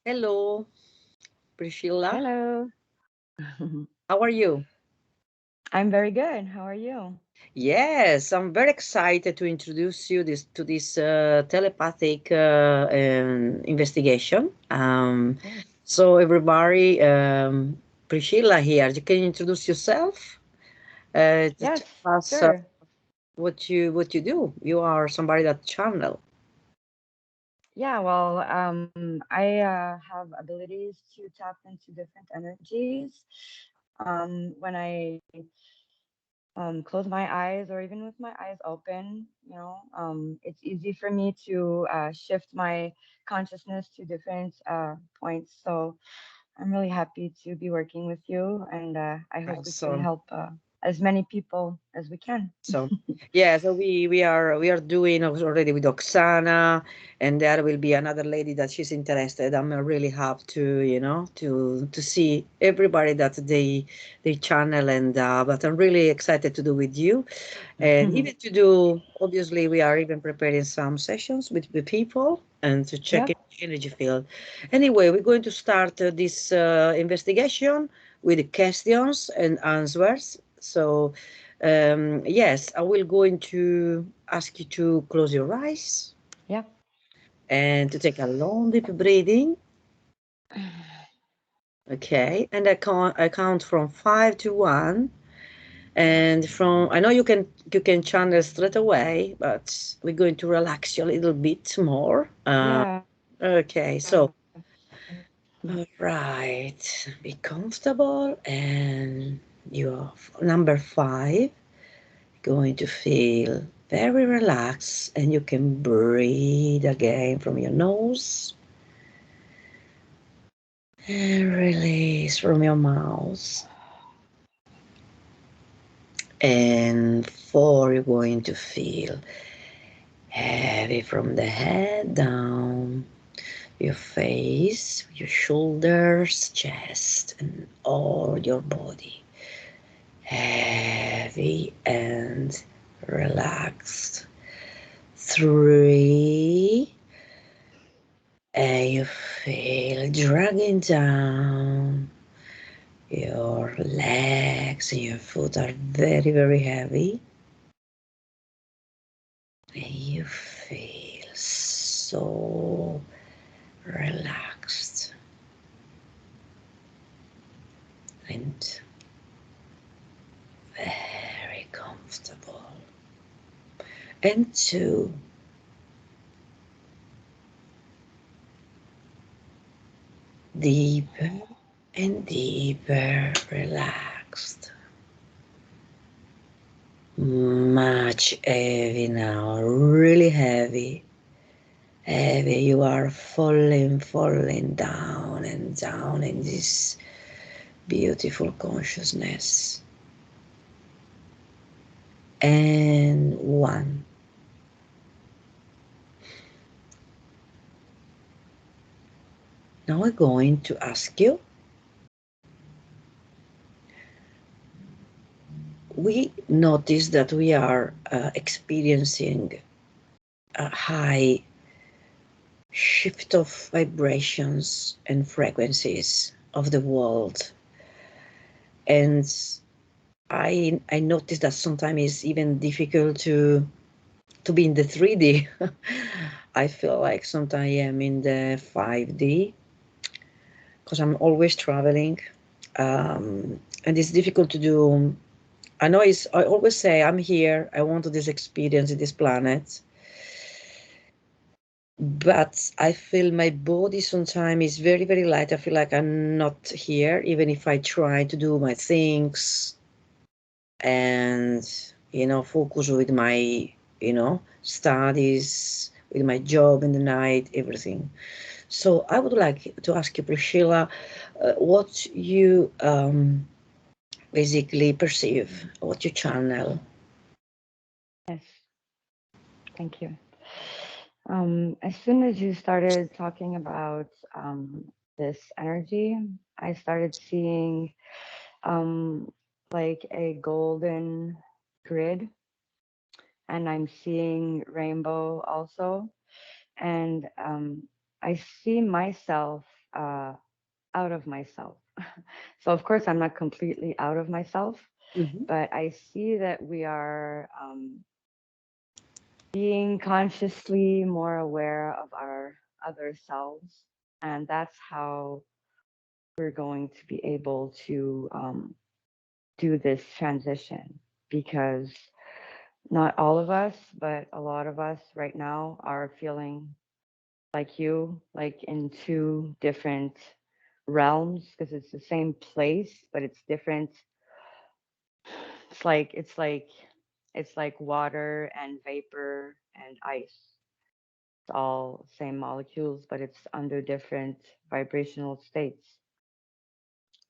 Hello, Priscilla. Hello. How are you? I'm very good. How are you? Yes, I'm very excited to introduce you to this telepathic investigation. Yes. So everybody, Priscilla here. You can introduce yourself. To Yes, tell us sure. what you do. You are somebody that channel. Yeah, well, I have abilities to tap into different energies. When I close my eyes or even with my eyes open, it's easy for me to shift my consciousness to different points. So I'm really happy to be working with you, and I hope we can Awesome. help as many people as we can. So yeah, so we are doing already with Oksana, and there will be another lady that she's interested. I'm really happy to see everybody that they channel, and but I'm really excited to do with you, and even to do. Obviously, we are even preparing some sessions with the people and to check Yep. in the energy field. Anyway, we're going to start this investigation with the questions and answers. So. Yes, I will going to ask you to close your eyes Yep. and to take a long deep breathing. Okay, and I count from 5 to 1, and from I know you can channel straight away, but we're going to relax you a little bit more. Yeah. Okay, so all right, be comfortable, and you're number 5. Going to feel very relaxed, and you can breathe again from your nose and release from your mouth. And 4, you're going to feel heavy from the head down, your face, your shoulders, chest, and all your body. Heavy and relaxed. 3, and you feel dragging down. Your legs and your foot are very, very heavy. And you feel so relaxed and very comfortable. And 2, deeper and deeper relaxed. Much heavy now, really heavy. Heavy, you are falling down and down in this beautiful consciousness. And 1. Now I'm going to ask you. We notice that we are experiencing a high shift of vibrations and frequencies of the world, and I notice that sometimes it's even difficult to be in the 3D. I feel like sometimes I am in the 5D because I'm always traveling, and it's difficult to do. I know I always say I'm here. I want this experience in this planet, but I feel my body sometimes is very, very light. I feel like I'm not here, even if I try to do my things and focus with my studies, with my job in the night, everything. So I would like to ask you, Priscilla, what you basically perceive, what you channel. Yes. Thank you. As soon as you started talking about this energy, I started seeing um, like a golden grid, and I'm seeing rainbow also. And I see myself. uh, out of myself. So, of course, I'm not completely out of myself, Mm-hmm. but I see that we are being consciously more aware of our other selves. And that's how we're going to be able to do this transition because not all of us, but a lot of us right now are feeling like you, like in two different realms because it's the same place, but it's different. It's like water and vapor and ice. It's all same molecules, but it's under different vibrational states.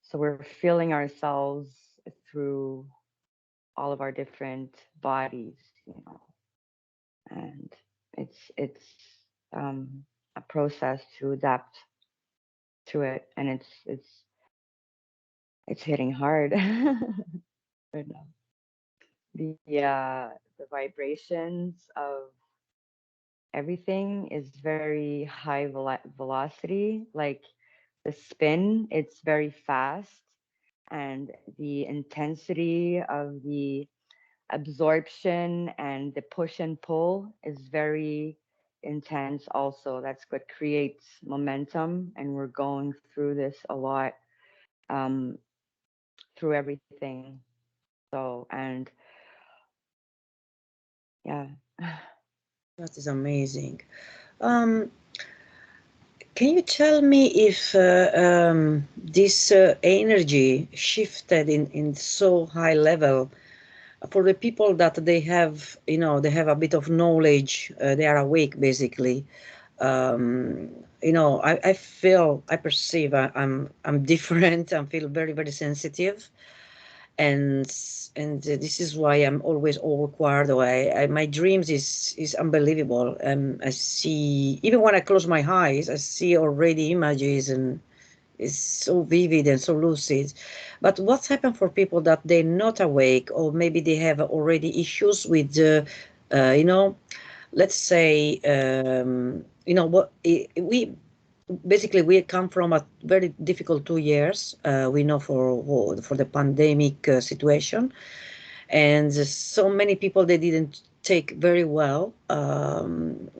So we're feeling ourselves through all of our different bodies, and it's um, a process to adapt to it, and it's hitting hard right now. The vibrations of everything is very high velocity, like the spin, it's very fast, and the intensity of the absorption and the push and pull is very intense also. That's what creates momentum, and we're going through this a lot, um, through everything. So, and yeah. That is amazing. Um, can you tell me if this energy shifted in so high level for the people that they have, they have a bit of knowledge, they are awake basically. I feel, I perceive I'm different. I feel very, very sensitive, and this is why I'm always overquiet. Or my dreams is unbelievable. I see, even when I close my eyes, I see already images, and it's so vivid and so lucid. But what's happened for people that they're not awake, or maybe they have already issues with let's say, what we basically we come from a very difficult 2 years. We know for the pandemic situation, and so many people they didn't take very well,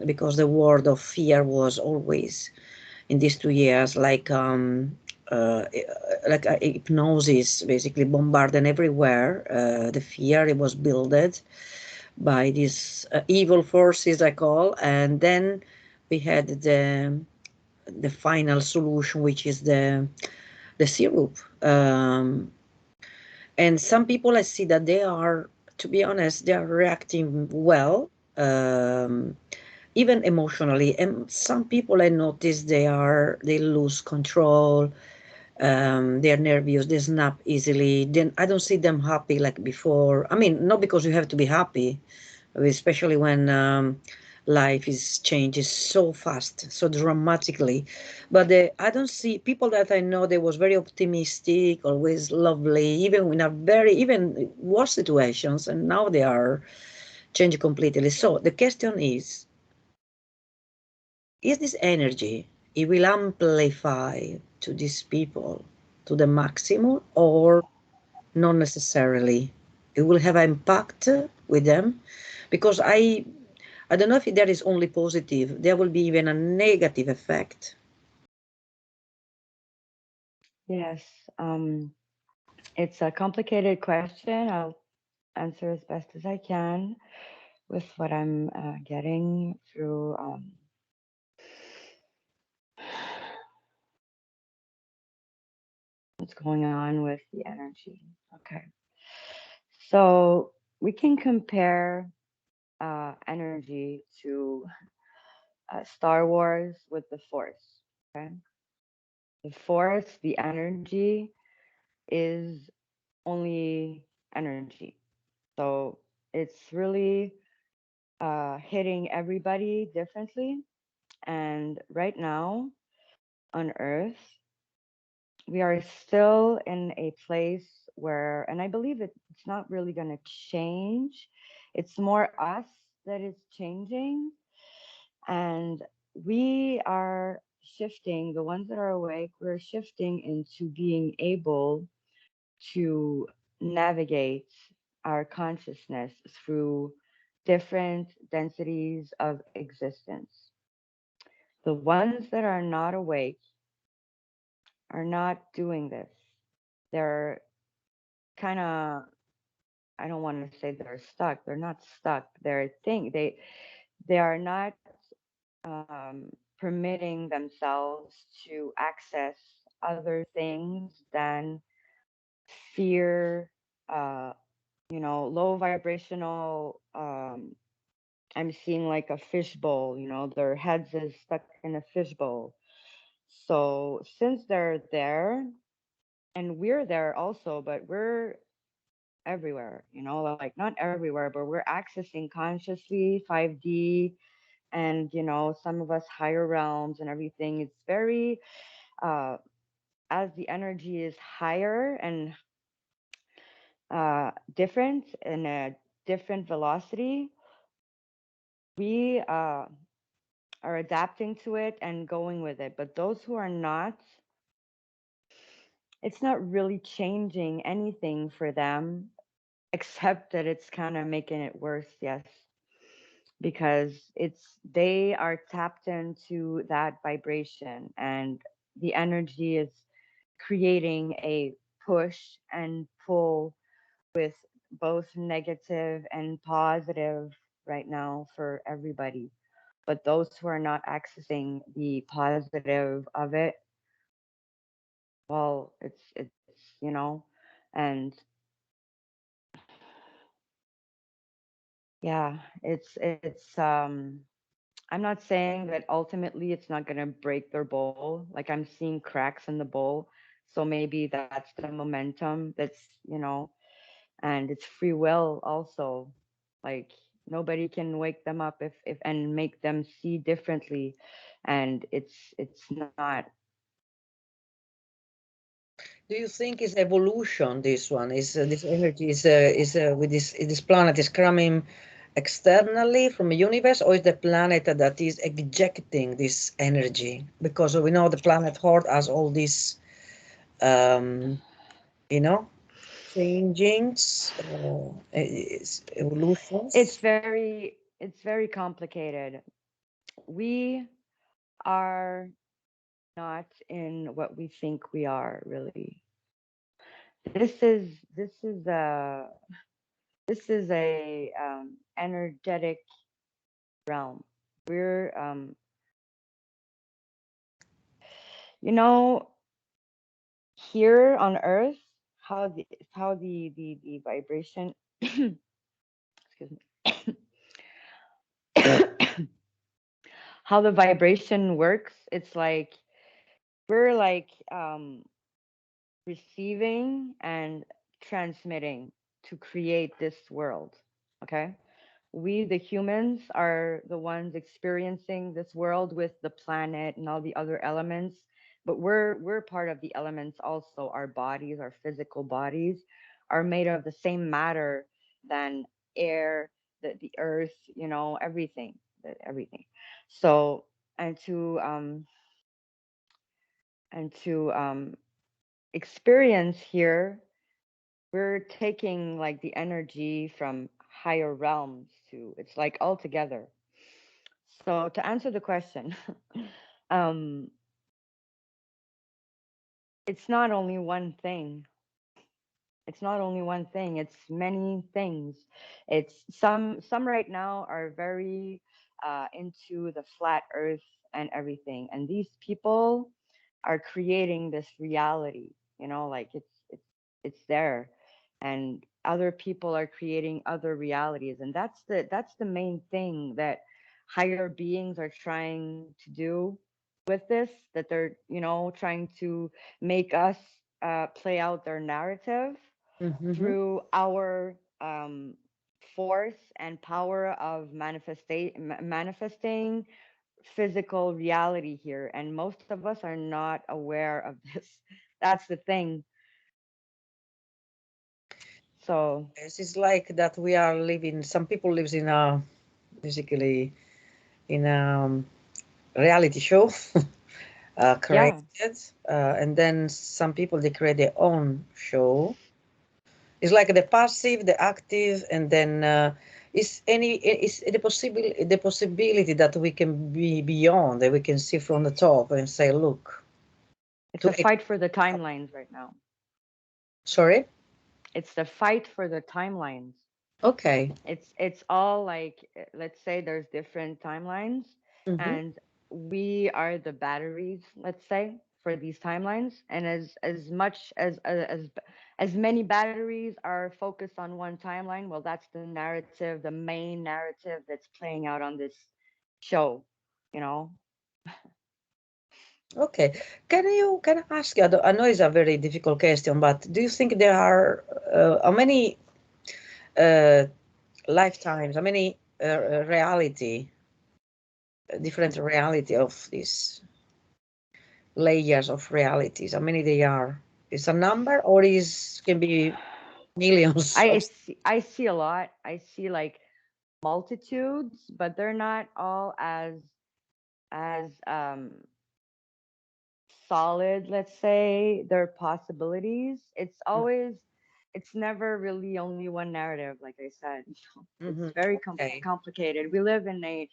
because the word of fear was always in these 2 years, uh, hypnosis, basically bombarding everywhere. The fear it was builded by these evil forces, I call, and then we had the final solution, which is the syrup. And some people I see that they are, to be honest, they are reacting well, even emotionally. And some people I notice they lose control. They're nervous, they snap easily. Then I don't see them happy like before. I mean, not because you have to be happy, especially when life is changes so fast, so dramatically. But I don't see people that I know. They was very optimistic, always lovely, even in a very even worse situations, and now they are changed completely. So the question is this energy? It will amplify to these people to the maximum, or not necessarily? It will have an impact with them, because I don't know if there is only positive. There will be even a negative effect. Yes. It's a complicated question. I'll answer as best as I can with what I'm getting through what's going on with the energy. Okay. So we can compare energy to Star Wars with the Force. Okay. The Force, the energy is only energy. So it's really hitting everybody differently. And right now on Earth, we are still in a place where, and I believe it's not really going to change. It's more us that is changing. And we are shifting, the ones that are awake, we're shifting into being able to navigate our consciousness through different densities of existence. The ones that are not awake are not doing this. They're kind of, I don't want to say they're stuck. They're not stuck. They are not permitting themselves to access other things than fear, uh, low vibrational. I'm seeing like a fishbowl, their heads is stuck in a fishbowl. So since they're there, and we're there also, but we're everywhere, like not everywhere, but we're accessing consciously 5D, and some of us higher realms and everything. It's very uh as the energy is higher and different in a different velocity, we are adapting to it and going with it. But those who are not, it's not really changing anything for them, except that it's kind of making it worse, yes, because they are tapped into that vibration, and the energy is creating a push and pull with both negative and positive right now for everybody. But those who are not accessing the positive of it, well, and yeah, I'm not saying that ultimately it's not going to break their bowl. Like I'm seeing cracks in the bowl. So maybe that's the momentum and it's free will also. Like nobody can wake them up if and make them see differently. And it's not. Do you think it's evolution? This one is this energy is with this planet is coming externally from the universe, or is the planet that is ejecting this energy? Because we know the planet hold has all these, um, you know, changings, evolutions. It's very complicated. We are not in what we think we are really. This is a energetic realm. We're you know here on Earth, how the vibration excuse me how the vibration works. It's like we're like receiving and transmitting to create this world. Okay, we the humans are the ones experiencing this world with the planet and all the other elements, but we're part of the elements also. Our bodies, our physical bodies, are made of the same matter than air, the earth, everything, everything. So and to um and to experience here, we're taking like the energy from higher realms to, it's like all together. So to answer the question, um, it's not only one thing. It's not only one thing. It's many things. It's some right now are very into the flat Earth and everything, and these people are creating this reality. Like it's there, and other people are creating other realities, and that's the main thing that higher beings are trying to do with this. That they're trying to make us play out their narrative Mm-hmm. through our force and power of manifesting physical reality here, and most of us are not aware of this. That's the thing. So Yes, it's like that we are living. Some people lives in a basically in a reality show Yeah, created, and then some people they create their own show. It's like the passive, the active, and then is the possibility that we can be beyond, that we can see from the top and say, look, it's to a fight for the timelines right now. sorry, It's the fight for the timelines. okay, It's all like, let's say there's different timelines, mm-hmm. and we are the batteries, let's say, for these timelines, and as much as many batteries are focused on one timeline, well, that's the narrative, the main narrative that's playing out on this show, you know. Okay. Can I ask you? I know it's a very difficult question, but do you think there are how many uh, lifetimes, how many reality, different reality of these layers of realities? How many they are? Is a number or is can be millions of? I see a lot. I see like multitudes, but they're not all as solid, let's say. Their possibilities. It's never really only one narrative, like I said. It's Mm-hmm. very Okay. complicated. We live in a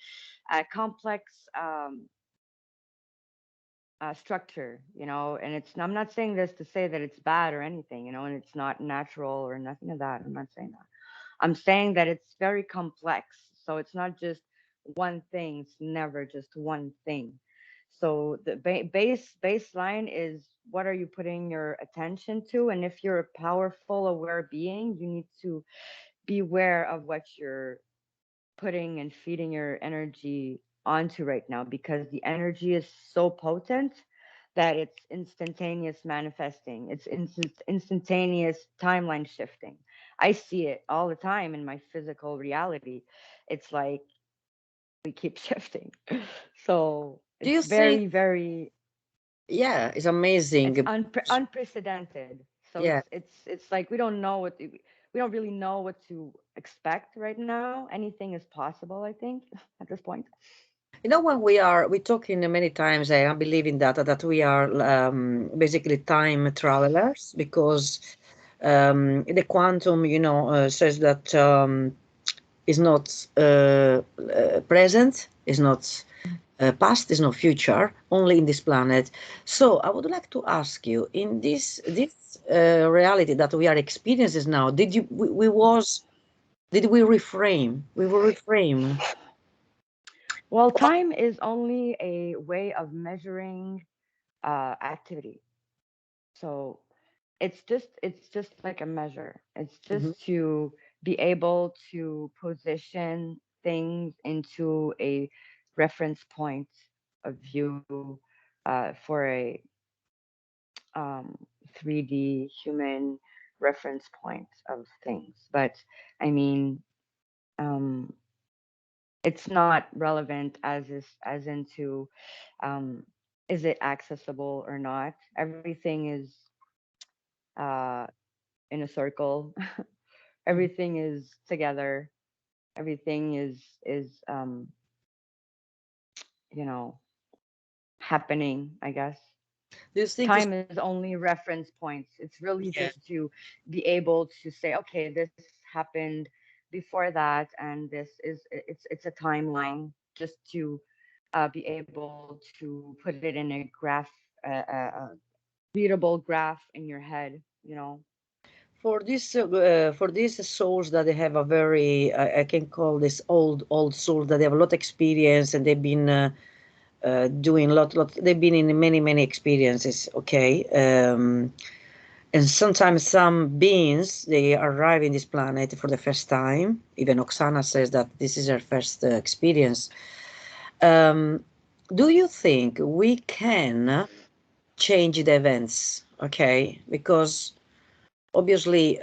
complex structure, and I'm not saying this to say that it's bad or anything, and it's not natural or nothing of that. I'm not saying that. I'm saying that it's very complex. So it's not just one thing. It's never just one thing. So the baseline is, what are you putting your attention to? And if you're a powerful, aware being, you need to be aware of what you're putting and feeding your energy onto right now, because the energy is so potent that it's instantaneous manifesting. It's instantaneous timeline shifting. I see it all the time in my physical reality. It's like we keep shifting. So Do it's you think? very, very, Yeah, it's it's amazing. unprecedented. So Yeah. it's like we don't really know what to expect right now. Anything is possible, I think, at this point. You know, when we talking many times, I believe in that we are basically time travelers because the quantum, says that is not present, is not past, is no future, only in this planet. So I would like to ask you, in this reality that we are experiencing now, did we reframe? We will reframe. Well, time is only a way of measuring activity. So it's just like a measure. It's Mhm. just to be able to position things into a reference point of view for a 3D human reference point of things. But I mean, um, it's not relevant as into, um, is it accessible or not. Everything is uh, in a circle. Mhm. Everything is together. Everything is you know happening, I guess. Do you think it's Time is only reference points. It's really yeah? just to be able to say, okay, this happened before that, and it's a timeline, just to be able to put it in a graph, a readable graph in your head. For these souls that they have a very I can call this old soul that they have a lot of experience and they've been doing lot they've been in many experiences, okay, and sometimes some beings they arrive in this planet for the first time. Even Oksana says that this is her first experience. um, do you think we can change the events, okay, because obviously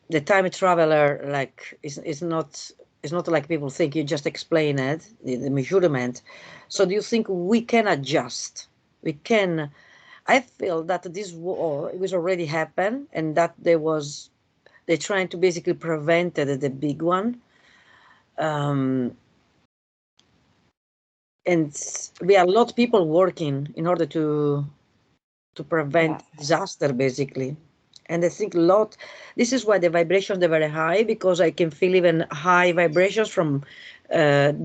the time traveler like is not, it's not like people think. You just explain it, the measurement. So do you think we can adjust? We can. I feel that this war it was already happened and that there was they're trying to basically prevent the big one. um and we are a lot of people working in order to prevent Yes. disaster, basically. And I think a lot, this is why the vibrations are very high, because I can feel even high vibrations from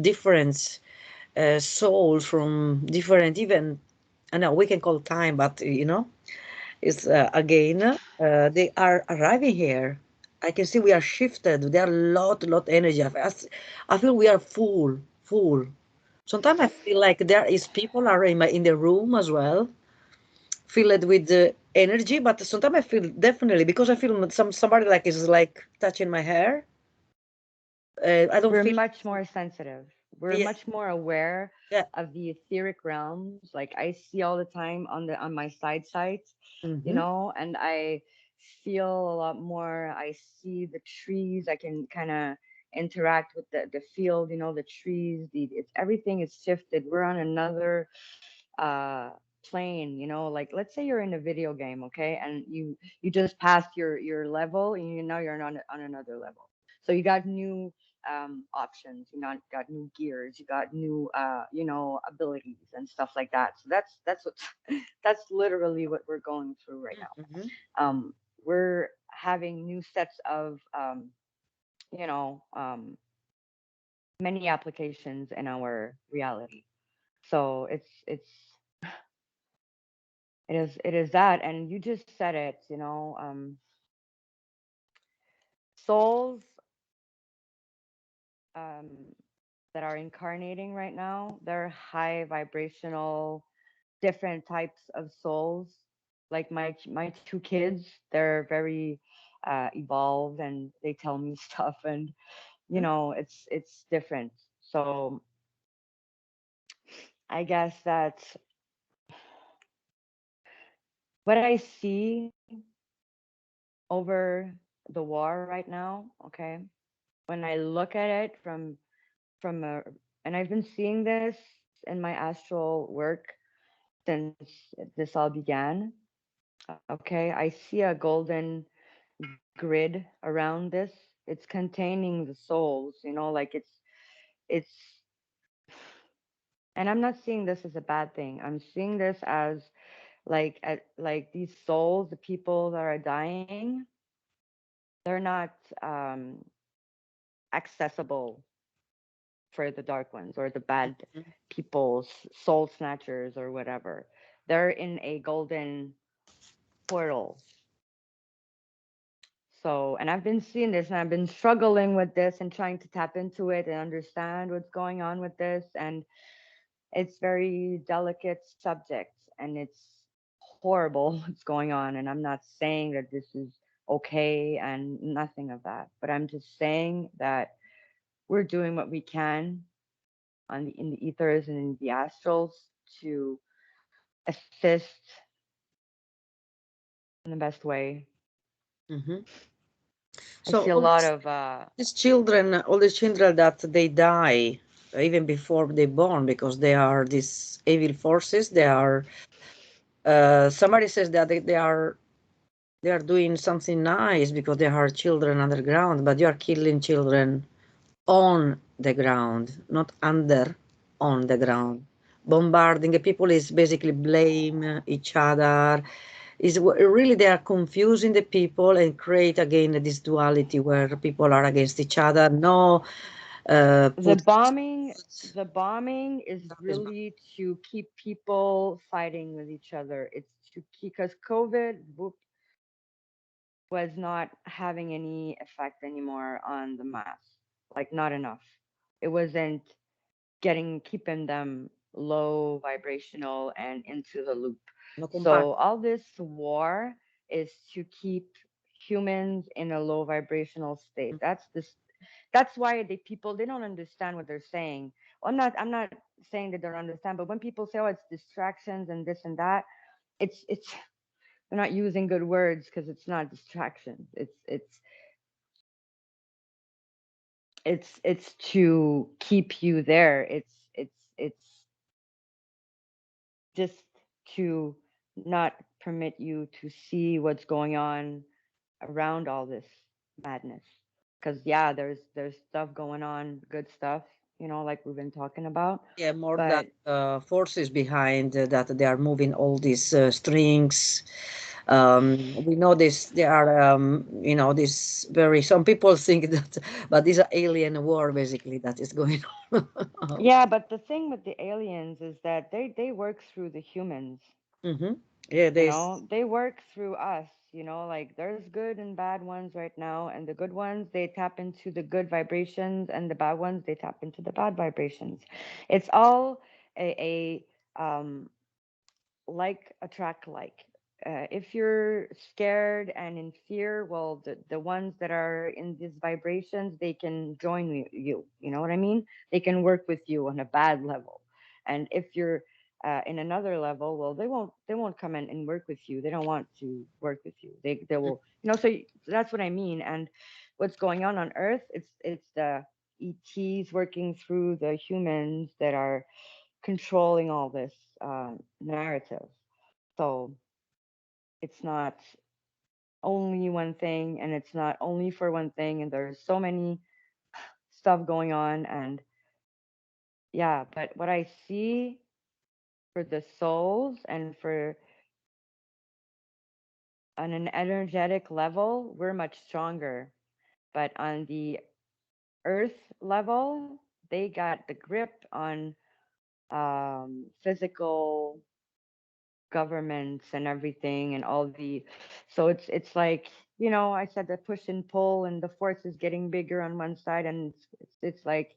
different souls from different, even, I know we can call time, but it's again, they are arriving here. I can see we are shifted. There are lot energy. I feel we are full. Sometimes I feel like there is people are in the room as well, feel it with the energy, but sometimes I feel definitely because I feel somebody like is like touching my hair. I don't We're feel. much more sensitive. We're Yeah, much more aware yeah. of the etheric realms. Like I see all the time on my side sites, Mm-hmm. and I feel a lot more. I see the trees. I can kind of interact with the field, the trees, it's everything is shifted. We're on another uh plane, like let's say you're in a video game, okay, and you just passed your level and now you're on another level. So you got new options, got new gears, you got new abilities and stuff like that. So that's what that's literally what we're going through right Mm-hmm. now. We're having new sets of you know um many applications in our reality. So it is that, and you just said it, souls um that are incarnating right now, they're high vibrational, different types of souls. Like my two kids, they're very evolved, and they tell me stuff, and it's different. So I guess that's what I see over the war right now, okay? When I look at it from a, and I've been seeing this in my astral work since this all began. Okay, I see a golden grid around this. It's containing the souls, like it's and I'm not seeing this as a bad thing. I'm seeing this as like these souls, the people that are dying, they're not um accessible for the dark ones or the bad people, soul snatchers or whatever. They're in a golden portal. So, and I've been seeing this and I've been struggling with this and trying to tap into it and understand what's going on with this. And it's very delicate subject and it's horrible what's going on. And I'm not saying that this is okay and nothing of that, but I'm just saying that we're doing what we can in the ethers and in the astrals to assist in the best way. Mm-hmm. I see So a all lot of these children that they die even before they born because they are these evil forces. They are. Somebody says that they are doing something nice because they are children underground, but you are killing children on the ground, not under, on the ground. Bombarding people is basically blame each other. Really they are confusing the people and create again this duality where people are against each other. No, the put bombing. The bombing is really to keep people fighting with each other. It's to keep, because COVID was not having any effect anymore on the mass, like not enough. It wasn't keeping them low vibrational and into the loop. no So compassion. all this war is to keep humans in a low vibrational state. That's why people they don't understand what they're saying. Well, I'm not saying they don't understand, but when people say, oh, it's distractions and this and that, it's they're not using good words because it's not distractions. It's to keep you there. It's just to not permit you to see what's going on around all this madness. Because yeah, there's stuff going on, good stuff, like we've been talking about. Yeah, more that But forces behind that they are moving all these strings. We know this. There are, this very. Some people think that, but these are alien war basically that is going on. yeah, but the thing with the aliens is that they work through the humans. Hmm. Yeah, this. They work through us. Like there's good and bad ones right now, and the good ones they tap into the good vibrations, and the bad ones they tap into the bad vibrations. It's all a like attract like. If you're scared and in fear, well, the ones that are in these vibrations, they can join you. You know what I mean? They can work with you on a bad level. And if you're in another level, well, they won't come in and work with you. They don't want to work with you. They will, so that's what I mean. And what's going on Earth? It's the ETs working through the humans that are controlling all this narrative. So it's not only one thing, and it's not only for one thing, and there's so many stuff going on. And yeah, but what I see for the souls and for on an energetic level, we're much stronger. But on the earth level, they got the grip on physical governments and everything and all the, so it's like, I said the push and pull, and the force is getting bigger on one side, and it's like,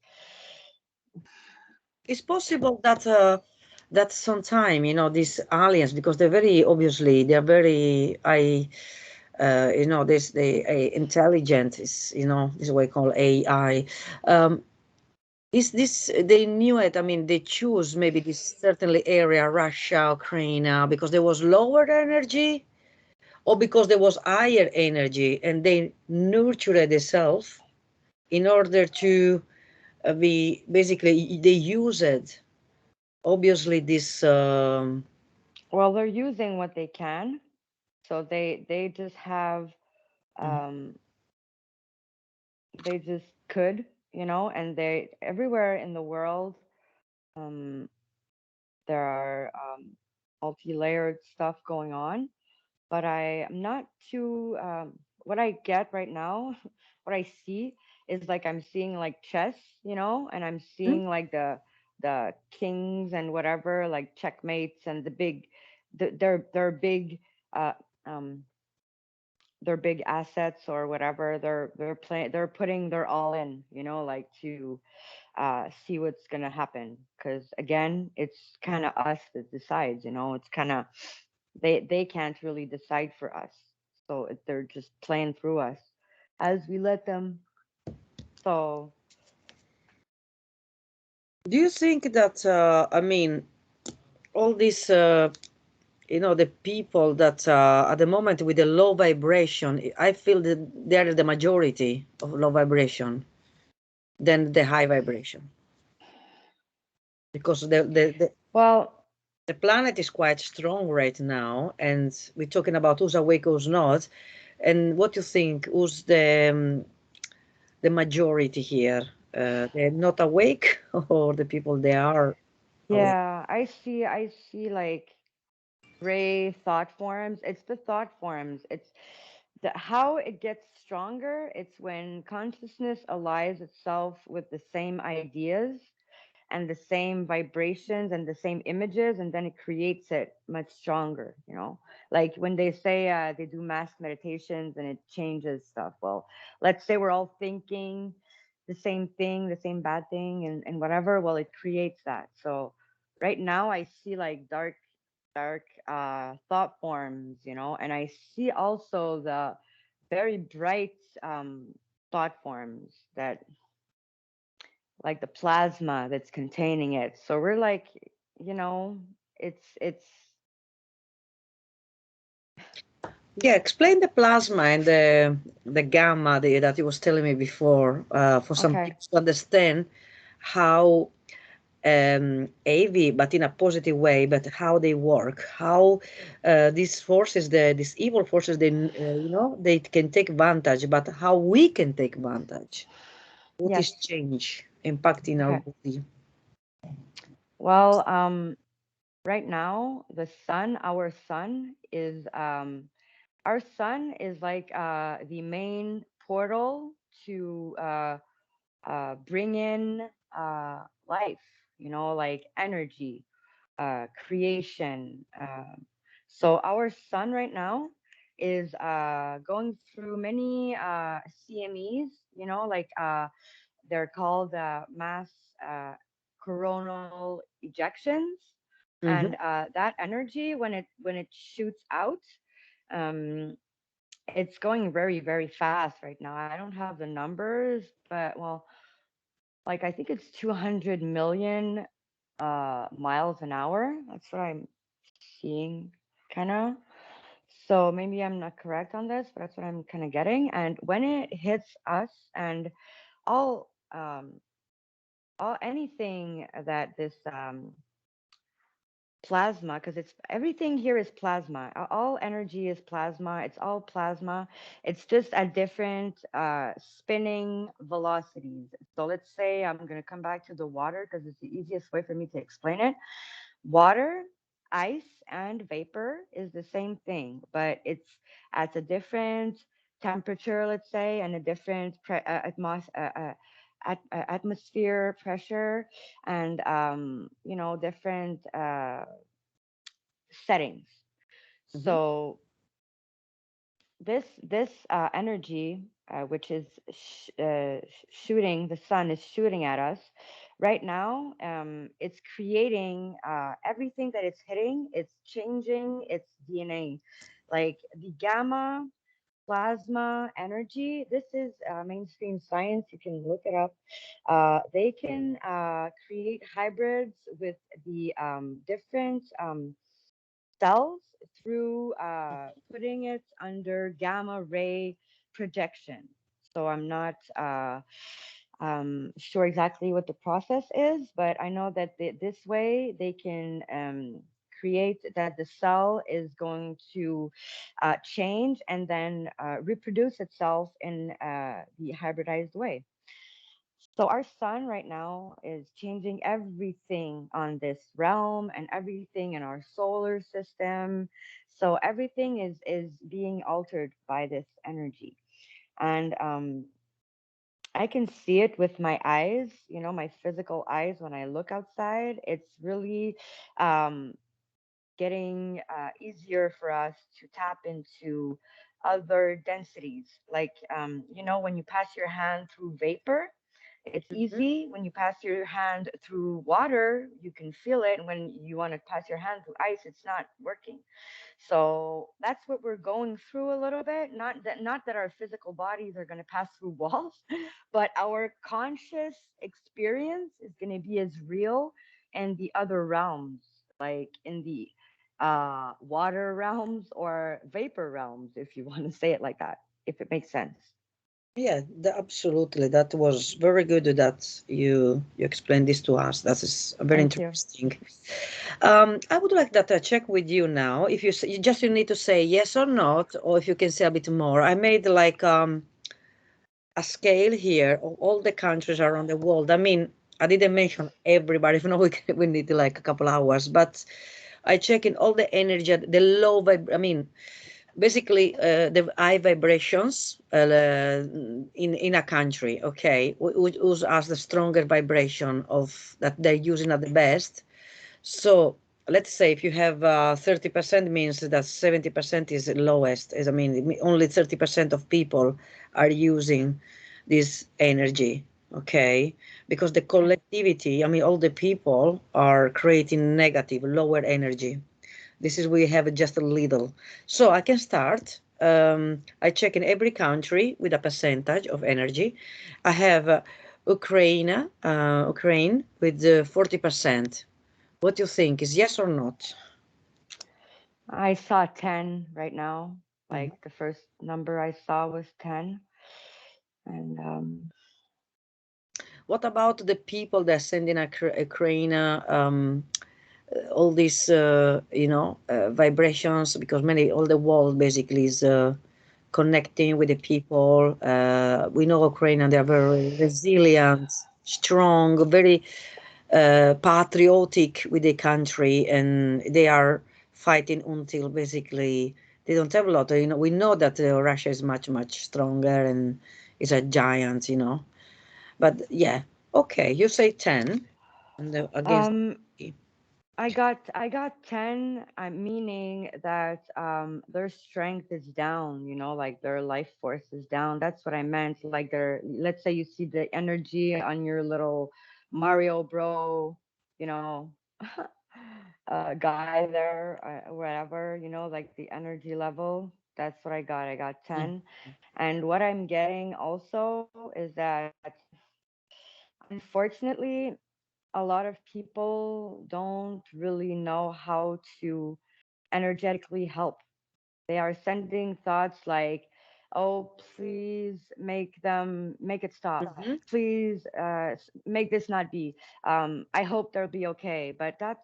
It's possible that sometime these aliens, because they're very obviously they're very this the intelligent is this is what we call AI. Um, is this they knew it? I mean, they choose maybe this certainly area, Russia, Ukraine, because there was lower energy, or because there was higher energy, and they nurtured themselves in order to be basically they use it. Obviously, this. well, they're using what they can, so they just have Mm. um they just could, and they everywhere in the world, um there are multi-layered stuff going on. But I am not too. What I get right now, what I see is like I'm seeing like chess, and I'm seeing like the kings and whatever, like checkmates and the big, their big, uh, um, their big assets or whatever. They're putting their all in, like to see what's gonna happen. Because again, it's kind of us that decides. It's kind of they can't really decide for us, so they're just playing through us as we let them. So Do you think that I mean all these the people that at the moment with the low vibration, I feel that they're the majority of low vibration than the high vibration, because well, the planet is quite strong right now, and we're talking about who's awake, who's not. And what do you think? Who's the majority here? They're not awake, or the people they are awake? yeah, I see like gray thought forms. It's the thought forms. It's how it gets stronger. It's when consciousness aligns itself with the same ideas and the same vibrations and the same images, and then it creates it much stronger. Like when they say they do mass meditations and it changes stuff. Well, let's say we're all thinking the same thing, the same bad thing, and whatever. Well, it creates that. So right now I see like dark thought forms, and I see also the very bright thought forms that, like the plasma that's containing it. So we're like, you know, it's Yeah, explain the plasma and the gamma that you was telling me before, for some okay. people to understand how AV, but in a positive way, but how they work, how these forces, these evil forces, they can take advantage, but how we can take advantage. What Yes. is change? impacting our Okay. body? Well, right now, our sun is like the main portal to bring in life, like energy, creation. So our sun right now is going through many CMEs, like they're called mass uh, coronal ejections, and Mm-hmm. that energy when it shoots out, um, it's going very very fast right now. I don't have the numbers, but well, like I think it's 200 million miles an hour. That's what I'm seeing, kind of. So maybe I'm not correct on this, but that's what I'm kind of getting. And when it hits us and all anything that this plasma, because it's everything here is plasma. All energy is plasma. It's all plasma. It's just at different spinning velocities. So let's say I'm going to come back to the water because it's the easiest way for me to explain it. Water, ice, and vapor is the same thing, but it's at a different temperature, let's say, and a different atmosphere pressure, and different settings. Mm-hmm. So this energy, which is shooting, the sun is shooting at us right now. It's creating everything that it's hitting. It's changing its DNA, like the gamma plasma energy. This is mainstream science. You can look it up. They can create hybrids with the different cells through putting it under gamma ray projection. So I'm not sure exactly what the process is, but I know that this way they can create that the cell is going to change and then reproduce itself in the hybridized way. So our sun right now is changing everything on this realm and everything in our solar system. So everything is being altered by this energy. And I can see it with my eyes, my physical eyes when I look outside. It's really um, getting easier for us to tap into other densities. Like, when you pass your hand through vapor, it's Mm-hmm. easy. When you pass your hand through water, you can feel it. And when you want to pass your hand through ice, it's not working. So that's what we're going through a little bit. Not that our physical bodies are going to pass through walls, but our conscious experience is going to be as real in the other realms, like in the water realms or vapor realms, if you want to say it like that, if it makes sense. Yeah, absolutely. That was very good that you explained this to us. That is very Thank you. interesting. I would like that I check with you now. If you need to say yes or not, or if you can say a bit more. I made like a scale here of all the countries around the world. I mean, I didn't mention everybody. If not, we need like a couple hours. But I check in all the energy, the low I mean, basically the high vibrations in a country. Okay, who's has the stronger vibration of that they're using at the best. So let's say if you have 30% means that 70% is lowest. As I mean, only 30% of people are using this energy. Okay, because the Okay. collectivity, I mean, all the people are creating negative, lower energy. This is we have just a little. So I can start. I check in every country with a percentage of energy. I have Ukraine with 40%. What do you think? Is yes or not? I saw 10 right now. Mhm. Like the first number I saw was 10. And What about the people that send in Ukraine all these vibrations? Because many all the world basically is connecting with the people. We know Ukraine and they are very resilient. strong, very patriotic with the country, and they are fighting until basically they don't have a lot. We know that Russia is much much stronger and is a giant. But yeah, okay, you say 10, and against. Um, I got 10, meaning that their strength is down, like their life force is down. That's what I meant. Like let's say you see the energy on your little Mario Bro, you know, guy there, whatever, like the energy level. That's what I got. I got Mm. 10. And what I'm getting also is that unfortunately a lot of people don't really know how to energetically help. They are sending thoughts like, "Oh, please make it stop. Mhm. Please make this not be. I hope they'll be okay." But that's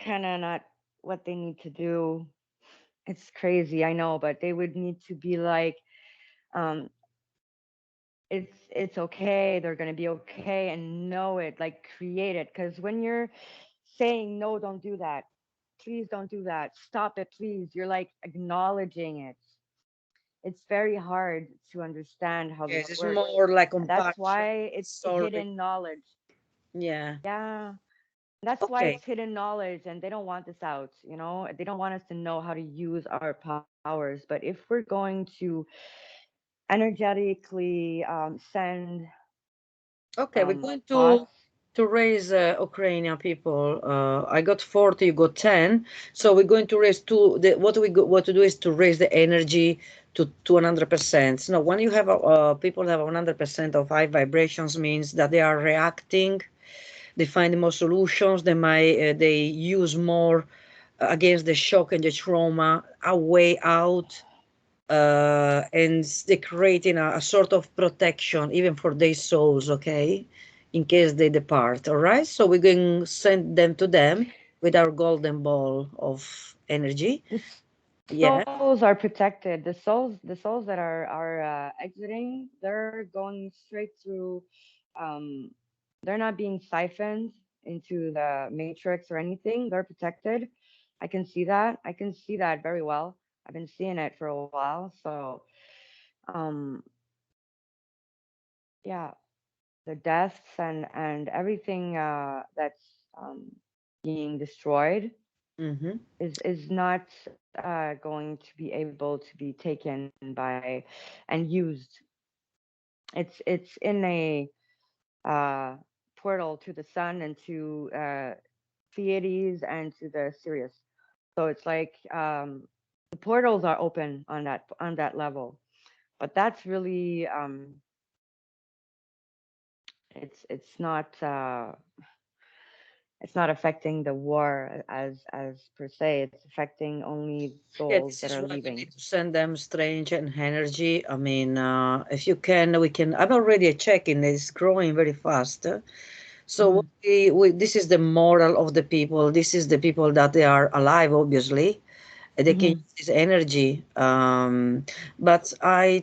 kind of not what they need to do. It's crazy, I know, but they would need to be like, um, it's okay. They're gonna be okay and know it, like create it. Because when you're saying no, don't do that. Please don't do that. Stop it, please. You're like acknowledging it. It's very hard to understand how this Yes, it's works. more like That's compassion. why it's Sorry. hidden knowledge. Yeah. Yeah. That's why Okay. it's hidden knowledge and they don't want this out, They don't want us to know how to use our powers. But if we're going to energetically send Okay, we're going to thoughts. raise Ukrainian people. I got 40, you got 10. So we're going to raise what to do is to raise the energy to 100%. No, when you have people have 100% of high vibrations means that they are reacting, they find more solutions, they use more against the shock and the trauma, a way out, and they're creating a sort of protection even for their souls, okay, in case they depart. All right, so we're going to send them to them with our golden ball of energy. The Yeah. souls are protected. The souls that are exiting, they're going straight through. Um, they're not being siphoned into the matrix or anything. They're protected. I can see that. I can see that very well. I've been seeing it for a while. So, um, yeah, the deaths and everything that's being destroyed Mm-hmm. is not going to be able to be taken by and used. It's in a uh, portal to the sun and to Pleiades and to the Sirius. So it's like the portals are open on that level, but that's really it's it's not affecting the war as per se. It's affecting only Yeah, souls this that is are why we leaving. need to send them strange and energy. I mean, if you can, we can. I'm already checking; it's growing very fast. So Hmm. this is the moral of the people. This is the people that they are alive, obviously. They can Hmm. use this energy. But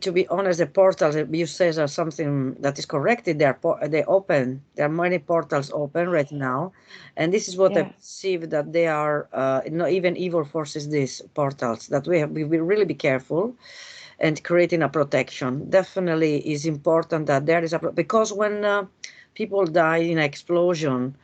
to be honest, the portals you says are something that is corrected. They open. There are many portals open right now, and this is what I Yeah. perceive that they are. Not even evil forces these portals. That we really be careful and creating a protection. Definitely is important that there is because when people die in an explosion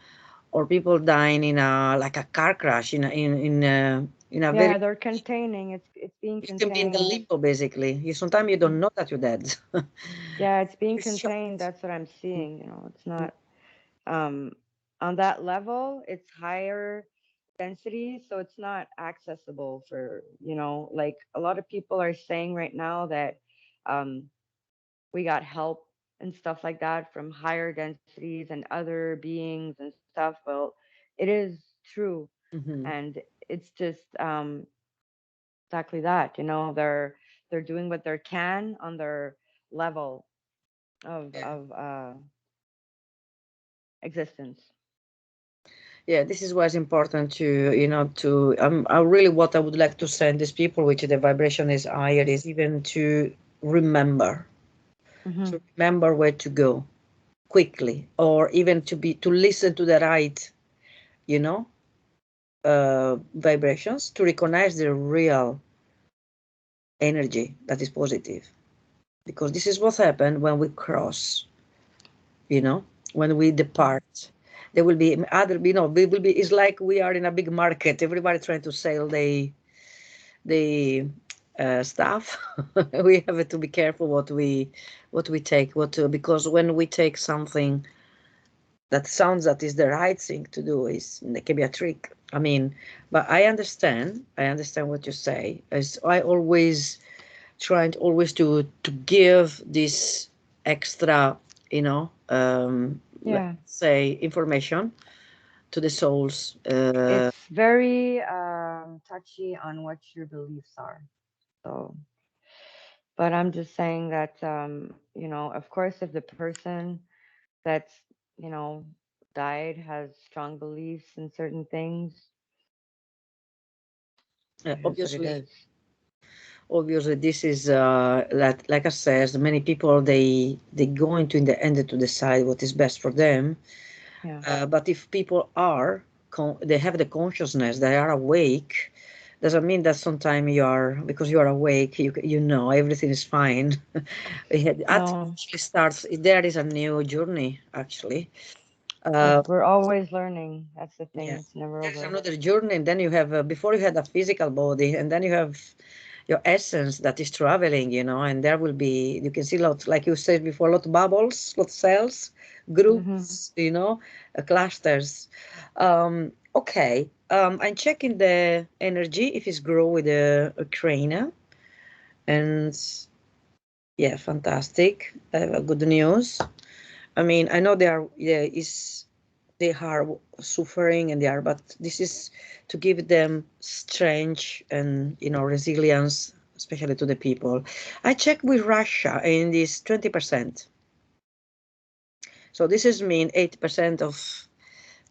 or people dying in a like a car crash in a very Yeah, they're containing. It's being you can be in the contained. limbo basically. Sometimes you don't Mhm. know that you're dead. Yeah, it's being It's contained. shocked. That's what I'm seeing. It's not um on that level. It's higher density, so it's not accessible for, like a lot of people are saying right now that um we got help and stuff like that from higher densities and other beings and stuff. Well, it is true, Hmm. and it's just exactly that. They're doing what they can on their level Yeah. of existence. Yeah, this is why it's important to I really what I would like to send these people which the vibration is higher is even to remember Hmm. where to go. quickly, or even to listen to the right, you know, vibrations, to recognize the real energy that is positive. Because this is what happened when we cross, when we depart. There will be other, we will be, it's like we are in a big market, everybody trying to sell the stuff. We have to be careful what we take, because when we take something that sounds that is the right thing to do, is it can be a trick. I mean, but I understand what you say. As I always trying always to give this extra, let's Yeah. say, information to the souls. It's very touchy on what your beliefs are. So, but I'm just saying that, of course, if the person that's, you know, died has strong beliefs in certain things, it is what it Obviously, is. this is like I said, many people they going to in the end to decide what is best for them. Yeah. But if people they have the consciousness, they are awake, doesn't mean that sometimes because you are awake, you know everything is fine. No, Actually starts there is a new journey actually. uh, we're always learning. That's the thing. yeah, It's never there's over. another journey, and then you have before you had a physical body, and then you have your essence that is traveling, and there will be, you can see lots, like you said before, lot of bubbles, lot of cells, Hmm. groups, clusters. Okay, I'm checking the energy if it's grow with the Ukraine, and yeah, fantastic. Good news. I mean, I know they are suffering, and but this is to give them strength and resilience, especially to the people. I checked with Russia, and it's 20%. So this is mean 80% of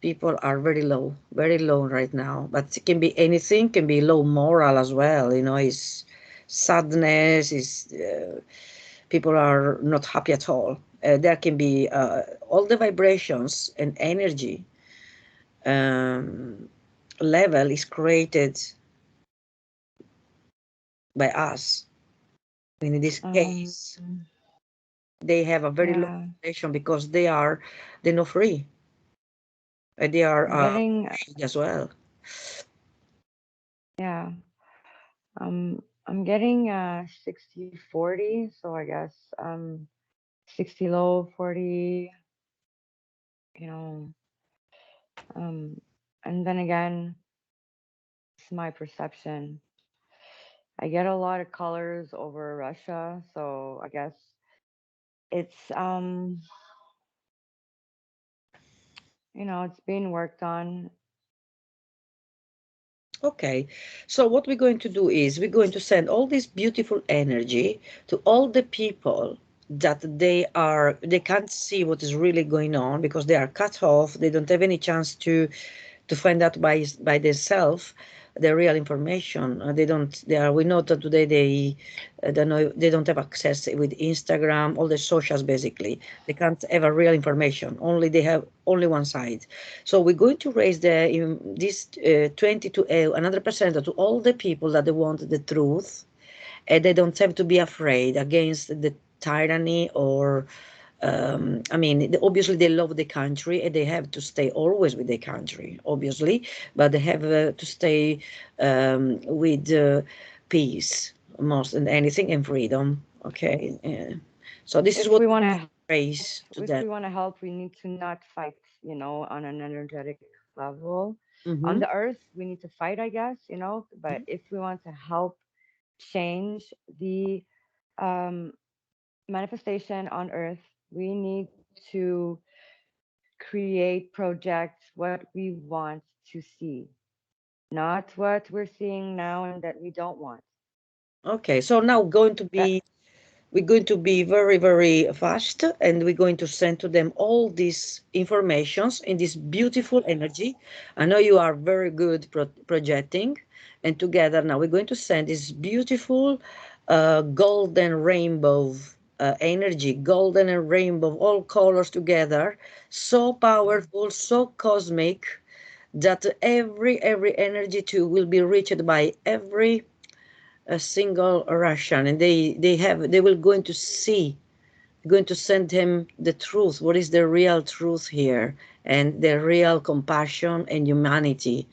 people are very low right now. But it can be anything, can be low moral as well. Is sadness, is people are not happy at all. There can be all the vibrations and energy um, level is created by us. In this Um, case, they have a very low yeah, vibration because they're not free. They are I'm getting, afraid as well. yeah, I'm getting 60/40. So I guess 60 low, 40, you know, um, and then again, it's my perception. I get a lot of colors over Russia, so I guess it's it's being worked on. Okay, so what we're going to do is we're going to send all this beautiful energy to all the people that they can't see what is really going on because they are cut off. They don't have any chance to find out by themselves the real information. They don't. They are. We know that today they don't have access with Instagram, all the socials. Basically, they can't have a real information. Only they have only one side. So we're going to raise this 20 to another percent to all the people that they want the truth, and they don't have to be afraid against the tyranny or I mean, obviously they love the country and they have to stay always with the country, obviously, but they have to stay with peace most than anything and freedom. Okay, so this is If what we we want to raise to if them. we want to help, we need to not fight, on an energetic level. On Mm-hmm. the earth, we need to fight, I guess, but if we want to help change the um, manifestation on earth, we need to create, project what we want to see, not what we're seeing now and that we don't want. Okay, so now That we're going to be very, very fast, and we're going to send to them all these informations in this beautiful energy. I know you are very good projecting, and together now we're going to send this beautiful golden rainbow energy, golden and rainbow, all colors together, so powerful, so cosmic, that every energy too will be reached by every single Russian, and they will going to see, going to send him the truth. What is the real truth here, and the real compassion and humanity,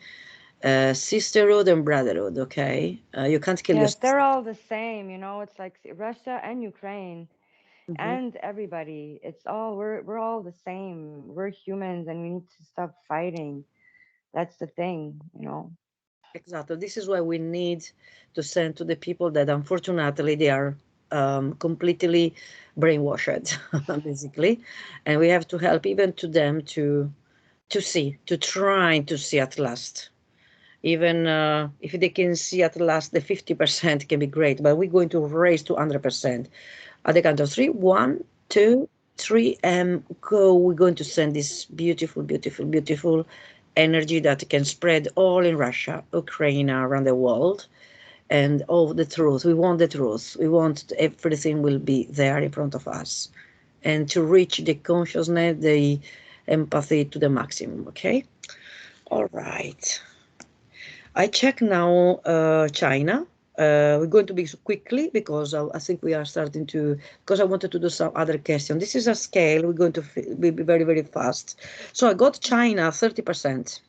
sisterhood and brotherhood. Okay, you can't kill your Yes, they're sister. all the same, it's like Russia and Ukraine Mhm. and everybody. It's all we're all the same. We're humans and we need to stop fighting. That's the thing. Exactly. This is why we need to send to the people that unfortunately they are completely brainwashed, basically, and we have to help even to them to see, to try to see at last. Even if they can see at last the 50% can be great, but we're going to raise to 100%. At the count of three, one, two, three, and go. We're going to send this beautiful, beautiful, beautiful energy that can spread all in Russia, Ukraine, around the world, and all the truth. We want the truth. We want everything will be there in front of us, and to reach the consciousness, the empathy to the maximum. Okay. All right. I check now China. We're going to be quickly because I think we are starting to, because I wanted to do some other question. This is a scale. We're going to be very, very fast. So I got China 30%.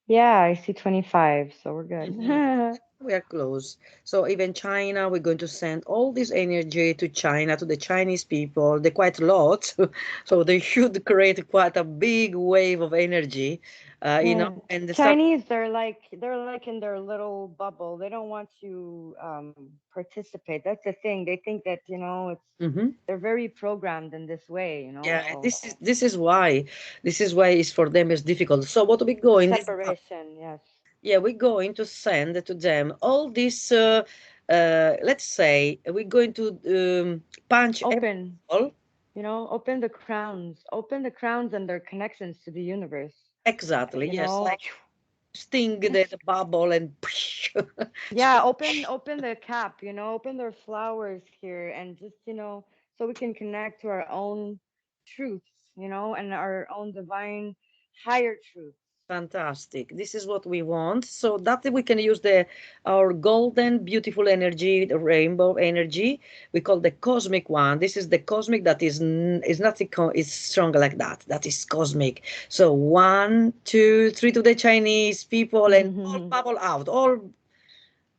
Yeah, I see 25, so we're good. Mhm. We are close. So even China, we're going to send all this energy to China, to the Chinese people. They're quite a lot, so they should create quite a big wave of energy, Yeah. and they start. Chinese, they're like in their little bubble. They don't want to participate. That's the thing. They think that, it's Mhm. they're very programmed in this way, Yeah, and so this is why it's for them is difficult. So what we going this separation, yes. yeah, we're going to send to them all this let's say we're going to punch every Open, wall. open the crowns and their connections to the universe. Exactly, You yes, know, like sting the bubble and Yeah, open the cap, open their flowers here and just, so we can connect to our own truths, and our own divine higher truths. fantastic. This is what we want. So that we can use the our golden, beautiful energy, the rainbow energy. We call the cosmic one. This is the cosmic that is not is stronger like that. That is cosmic. So one, two, three to the Chinese people and all bubble out, all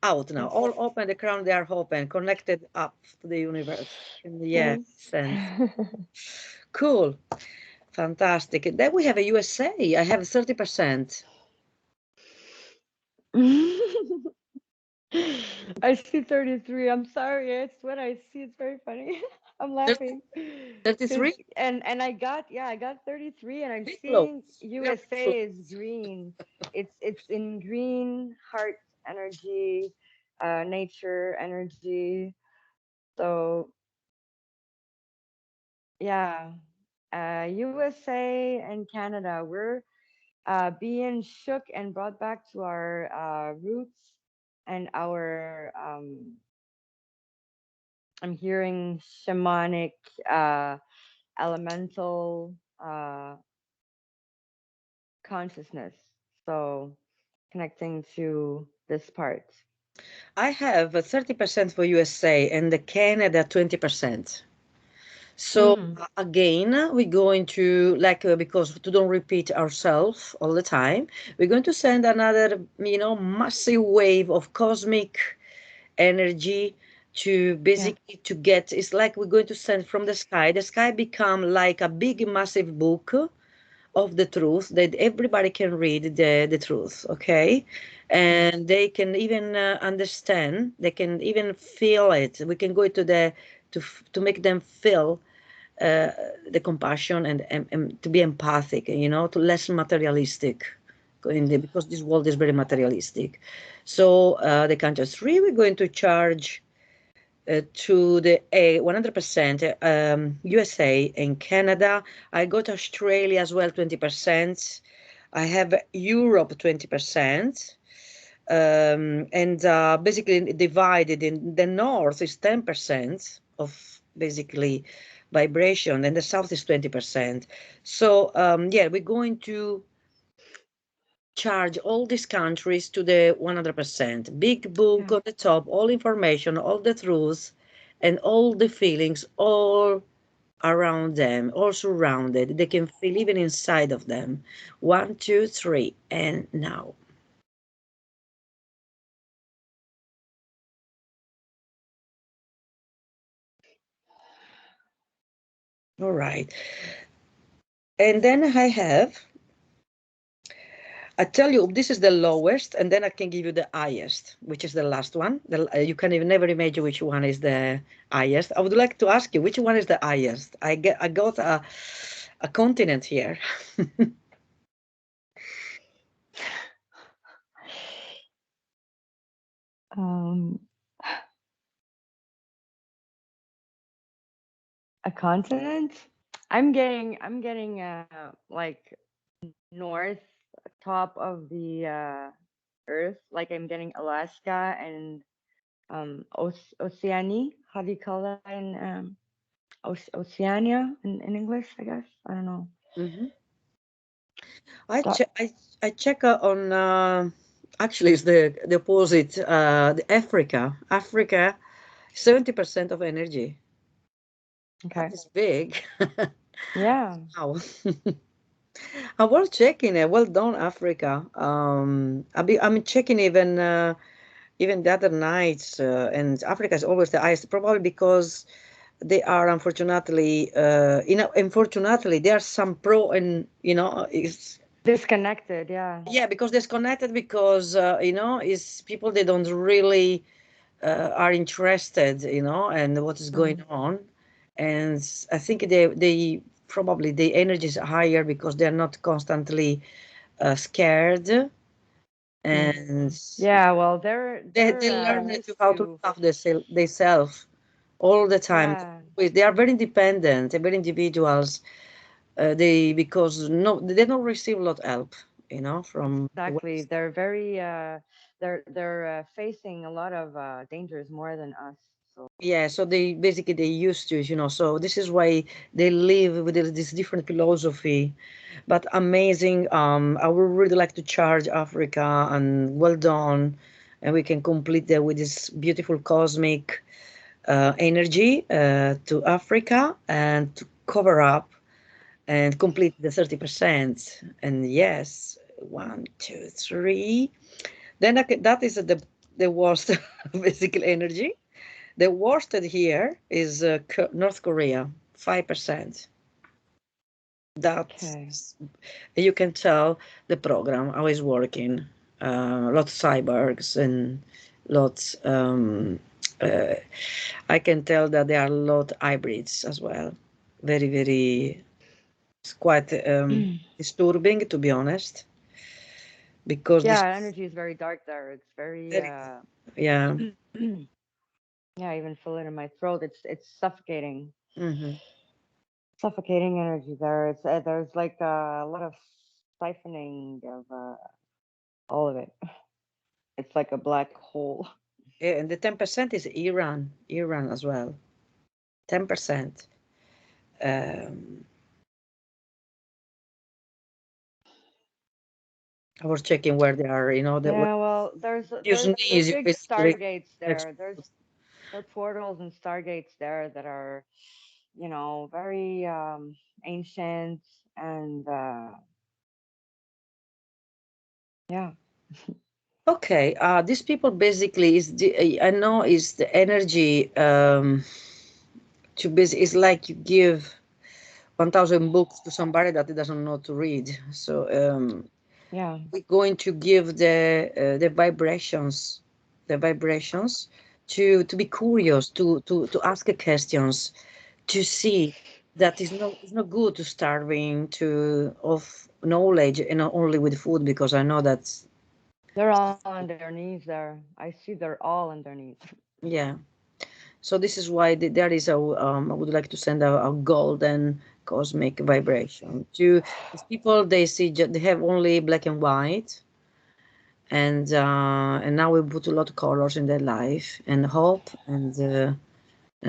out now, Yes. all open. The crown they are open, connected up to the universe. And yes, Yes. and cool, fantastic. Then we have a USA. I have 30%. I see 33. I'm sorry. It's what I see. It's very funny. I'm laughing. 'Cause 33? and I got 33 and I'm Very seeing close. We are very USA is close. green. It's in green, heart energy, nature energy. So, yeah. USA and Canada, we're being shook and brought back to our roots and our I'm hearing shamanic, uh, elemental consciousness. So connecting to this part. I have 30% for USA and the Canada 20%. So Mm, again, we're going to like because to don't repeat ourselves all the time, we're going to send another massive wave of cosmic energy to yeah. basically to get. It's like we're going to send from the sky. The sky become like a big massive book of the truth that everybody can read the truth, okay, Yes. and they can even understand, they can even feel it. We can go to the to make them feel uh, the compassion and to be empathic, to less materialistic because this world is very materialistic. So the country three, we're going to charge to the 100% USA and Canada. I got Australia as well 20%. I have Europe 20%. And basically divided in the north is 10% of basically vibration, and the south is 20%. So yeah, we're going to charge all these countries to the 100%. Big book Yeah. on the top, all information, all the truths, and all the feelings, all around them, all surrounded. They can feel even inside of them. One, two, three, and now. All right. And then I tell you, this is the lowest, and then I can give you the highest, which is the last one. You can even never imagine which one is the highest. I would like to ask you, which one is the highest? I got a continent here. Um, a continent? I'm getting like north top of the earth. Like I'm getting Alaska and Oceania. How do you call that in Oceania in English? I guess I don't know. Mhm. I That check. I check on. Actually, it's the opposite. The Africa. Africa, 70% of energy. That okay? is big. Yeah, Wow. I was checking it. Well done, Africa. I'm checking even the other nights, and Africa is always the highest, probably because they are unfortunately, unfortunately, there are some pro and is disconnected. Yeah. yeah, because disconnected because is people they don't really are interested, and what is going Mm, on, and I think they probably the energy is higher because they're not constantly scared, mm. and Yeah. Well, they're they they're learn used how to look to. after themselves all the time. Yeah. They are very independent, they're very individuals. They because no, they don't receive a lot of help, from the Exactly. West. They're very they're facing a lot of dangers more than us. So Yeah, so they basically they used to, so this is why they live with this different philosophy. But amazing. I would really like to charge Africa, and well done. And we can complete that with this beautiful cosmic energy to Africa and to cover up and complete the 30%. And yes, one, two, three. Then that is the worst physical energy. The worst here is North Korea, 5%. okay. That's you can tell the program how is working. Lots of cyborgs and lots. Uh, I can tell that there are a lot hybrids as well. Very, very. It's quite disturbing to be honest, because this Yeah, energy is very dark there. It's very very yeah. yeah, I even feel it in my throat. It's suffocating. Hmm. Suffocating energy there. It's there's like a lot of siphoning of all of it. It's like a black hole. Yeah, and the 10% is Iran as well. 10%. Um, I was checking where they are. That Yeah, well, use there's knees, you big basically stargates there. There are portals and stargates there that are, very ancient and yeah. okay. These people basically is I know is the energy to is like you give 1,000 books to somebody that doesn't know to read. So Yeah. we're going to give the vibrations to be curious, to ask questions, to see that it's not good to starving to of knowledge and not only with food, because I know that's They're all on their knees there. I see they're all on their knees. yeah. So this is why there is I would like to send a golden cosmic vibration to these people. They see they have only black and white, and now we put a lot of colors in their life and hope and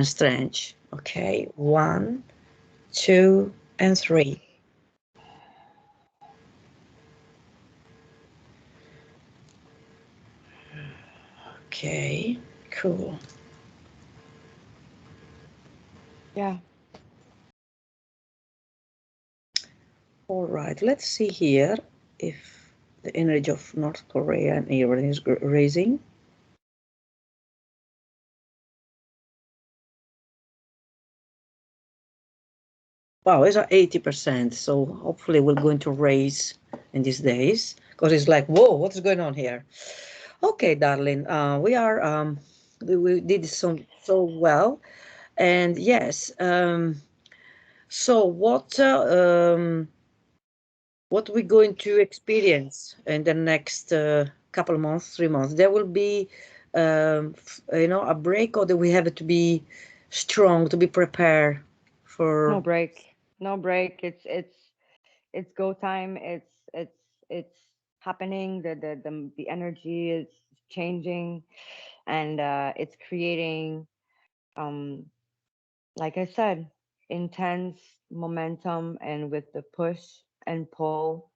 strength. Okay, one, two, and three. Okay, cool. Yeah. All right, let's see here if the energy of North Korea and Iran is raising. Wow, it's at 80%. So hopefully we're going to raise in these days because it's like, whoa, what's going on here? Okay, darling, we are we did so well, and yes. So what we're going to experience in the next couple of months, 3 months? There will be a break, or do we have to be strong to be prepared No for? break. No break. It's go time. It's happening. The energy is changing, and it's creating, um like I said, intense momentum, and with the push and pull,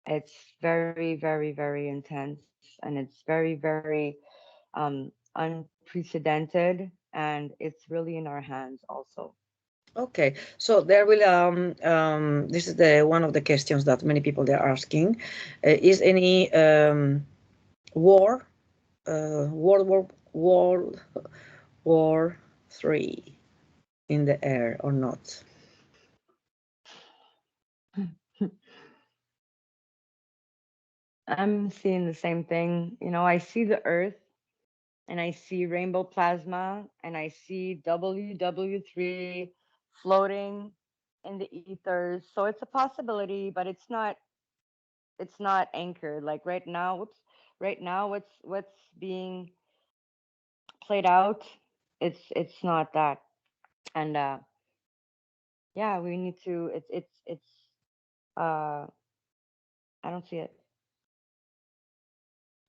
it's very, very, very intense, and it's very, very unprecedented, and it's really in our hands also. Okay, so there will this is the one of the questions that many people they're asking. Is any war, World War Three in the air or not? I'm seeing the same thing. I see the Earth, and I see rainbow plasma, and I see WW3 floating in the ethers. So it's a possibility, but it's not anchored. Like right now, right now what's being played out, it's not that. And yeah, we need to it's uh I don't see it.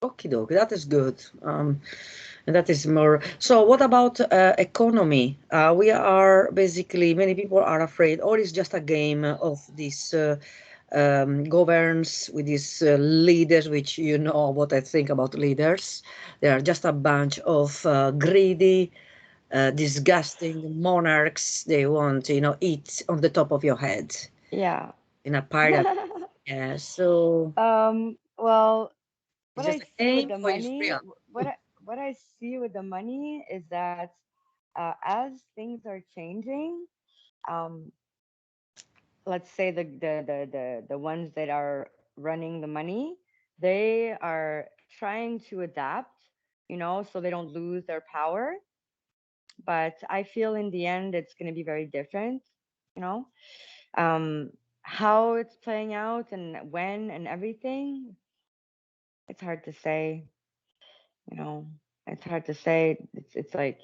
Okie dokie, that is good. And that is more. So, what about economy? We are basically, many people are afraid, or it's just a game of these governs with these leaders, which you know what I think about leaders. They are just a bunch of greedy, disgusting monarchs. They want, eat on the top of your head Yeah. in a pyramid. Yeah, so Well, it's what just I a see with game the or it's money, real? what I see with the money is that as things are changing, um, let's say the ones that are running the money, they are trying to adapt, so they don't lose their power. But I feel in the end it's going to be very different, you know. Um, how it's playing out and when and everything, it's hard to say, you know. It's hard to say. It's like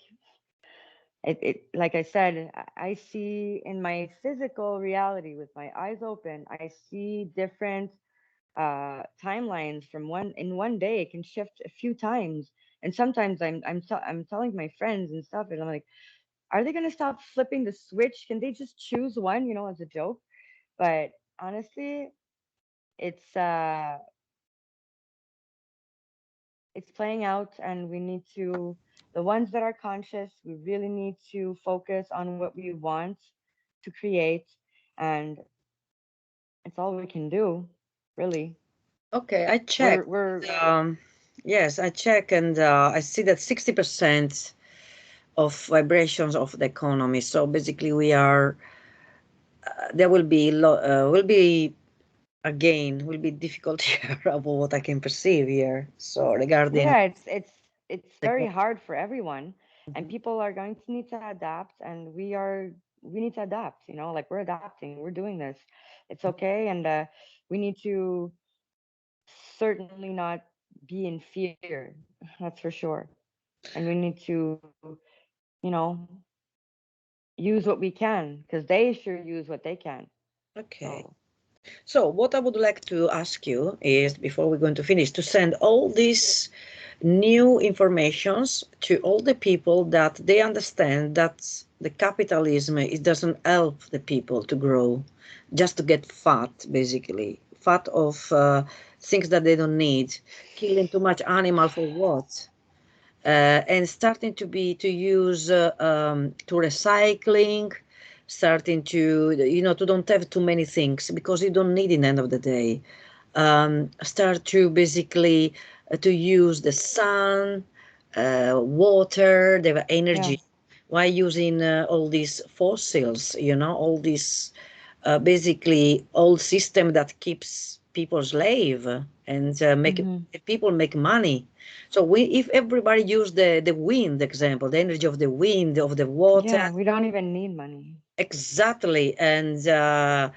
like I said, I see in my physical reality with my eyes open, I see different timelines from one day. It can shift a few times, and sometimes I'm telling my friends and stuff, and I'm like, are they gonna stop flipping the switch? Can they just choose one, as a joke? But honestly, it's uh it's playing out, and we need to, the ones that are conscious, we really need to focus on what we want to create, and it's all we can do, really. Okay, I We're checked. we're Yes, I check, and I see that 60% of vibrations of the economy. So basically, we are there will be again will be difficult here about what I can perceive here. So regarding Yeah, it's the very hard for everyone, and Mhm. people are going to need to adapt, and we need to adapt, like we're adapting, we're doing this. It's okay, and we need to certainly not be in fear, that's for sure. And we need to, you know, use what we can, because they sure use what they can. Okay, So, So, what I would like to ask you is, before we're going to finish, to send all these new informations to all the people that they understand that the capitalism, it doesn't help the people to grow, just to get fat, basically, fat of things that they don't need, killing too much animal for what? And starting to use to recycling, starting to to don't have too many things because you don't need in the end of the day. Start to basically to use the sun, water, the Yeah. energy. Why using all these fossils? All these basically old system that keeps people slave and make Mm-hmm. people make money. So if everybody use the wind example, the energy of the wind, of the water, Yeah, we don't even need money. exactly, and uh,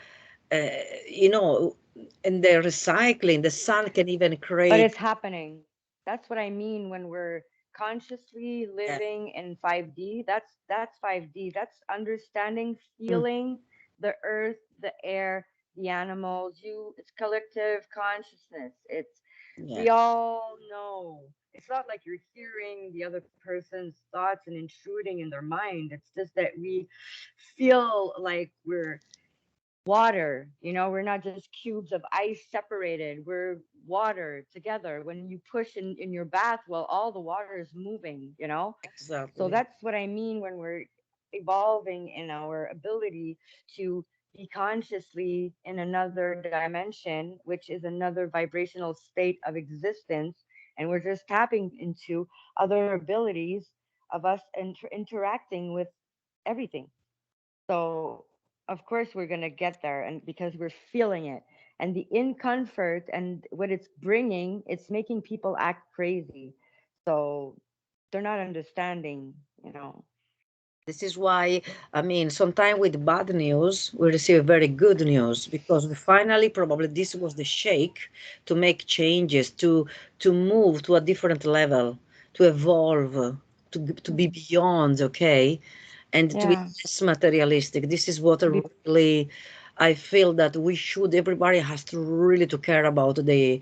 you know, and the recycling, the sun can even But create. it's happening. That's what I mean when we're consciously Yeah. living in 5D. That's 5D. That's understanding, Mm, feeling the earth, the air, the animals. It's collective consciousness. It's yeah. we all know. It's not like you're hearing the other person's thoughts and intruding in their mind. It's just that we feel like we're water. We're not just cubes of ice separated. We're water together. When you push in your bath, well, all the water is moving. So Exactly. that's what I mean when we're evolving in our ability to be consciously in another dimension, which is another vibrational state of existence. And we're just tapping into other abilities of us interacting with everything. So, of course, we're going to get there, and because we're feeling it. And the incomfort and what it's bringing, it's making people act crazy. So, they're not understanding. This is why, I mean, sometimes with bad news, we receive very good news because we finally, probably this was the shake to make changes, to move to a different level, to evolve, to be Mhm. beyond, okay, and to be Yeah, less materialistic. This is what to be, really I feel that we should. Everybody has to really to care about the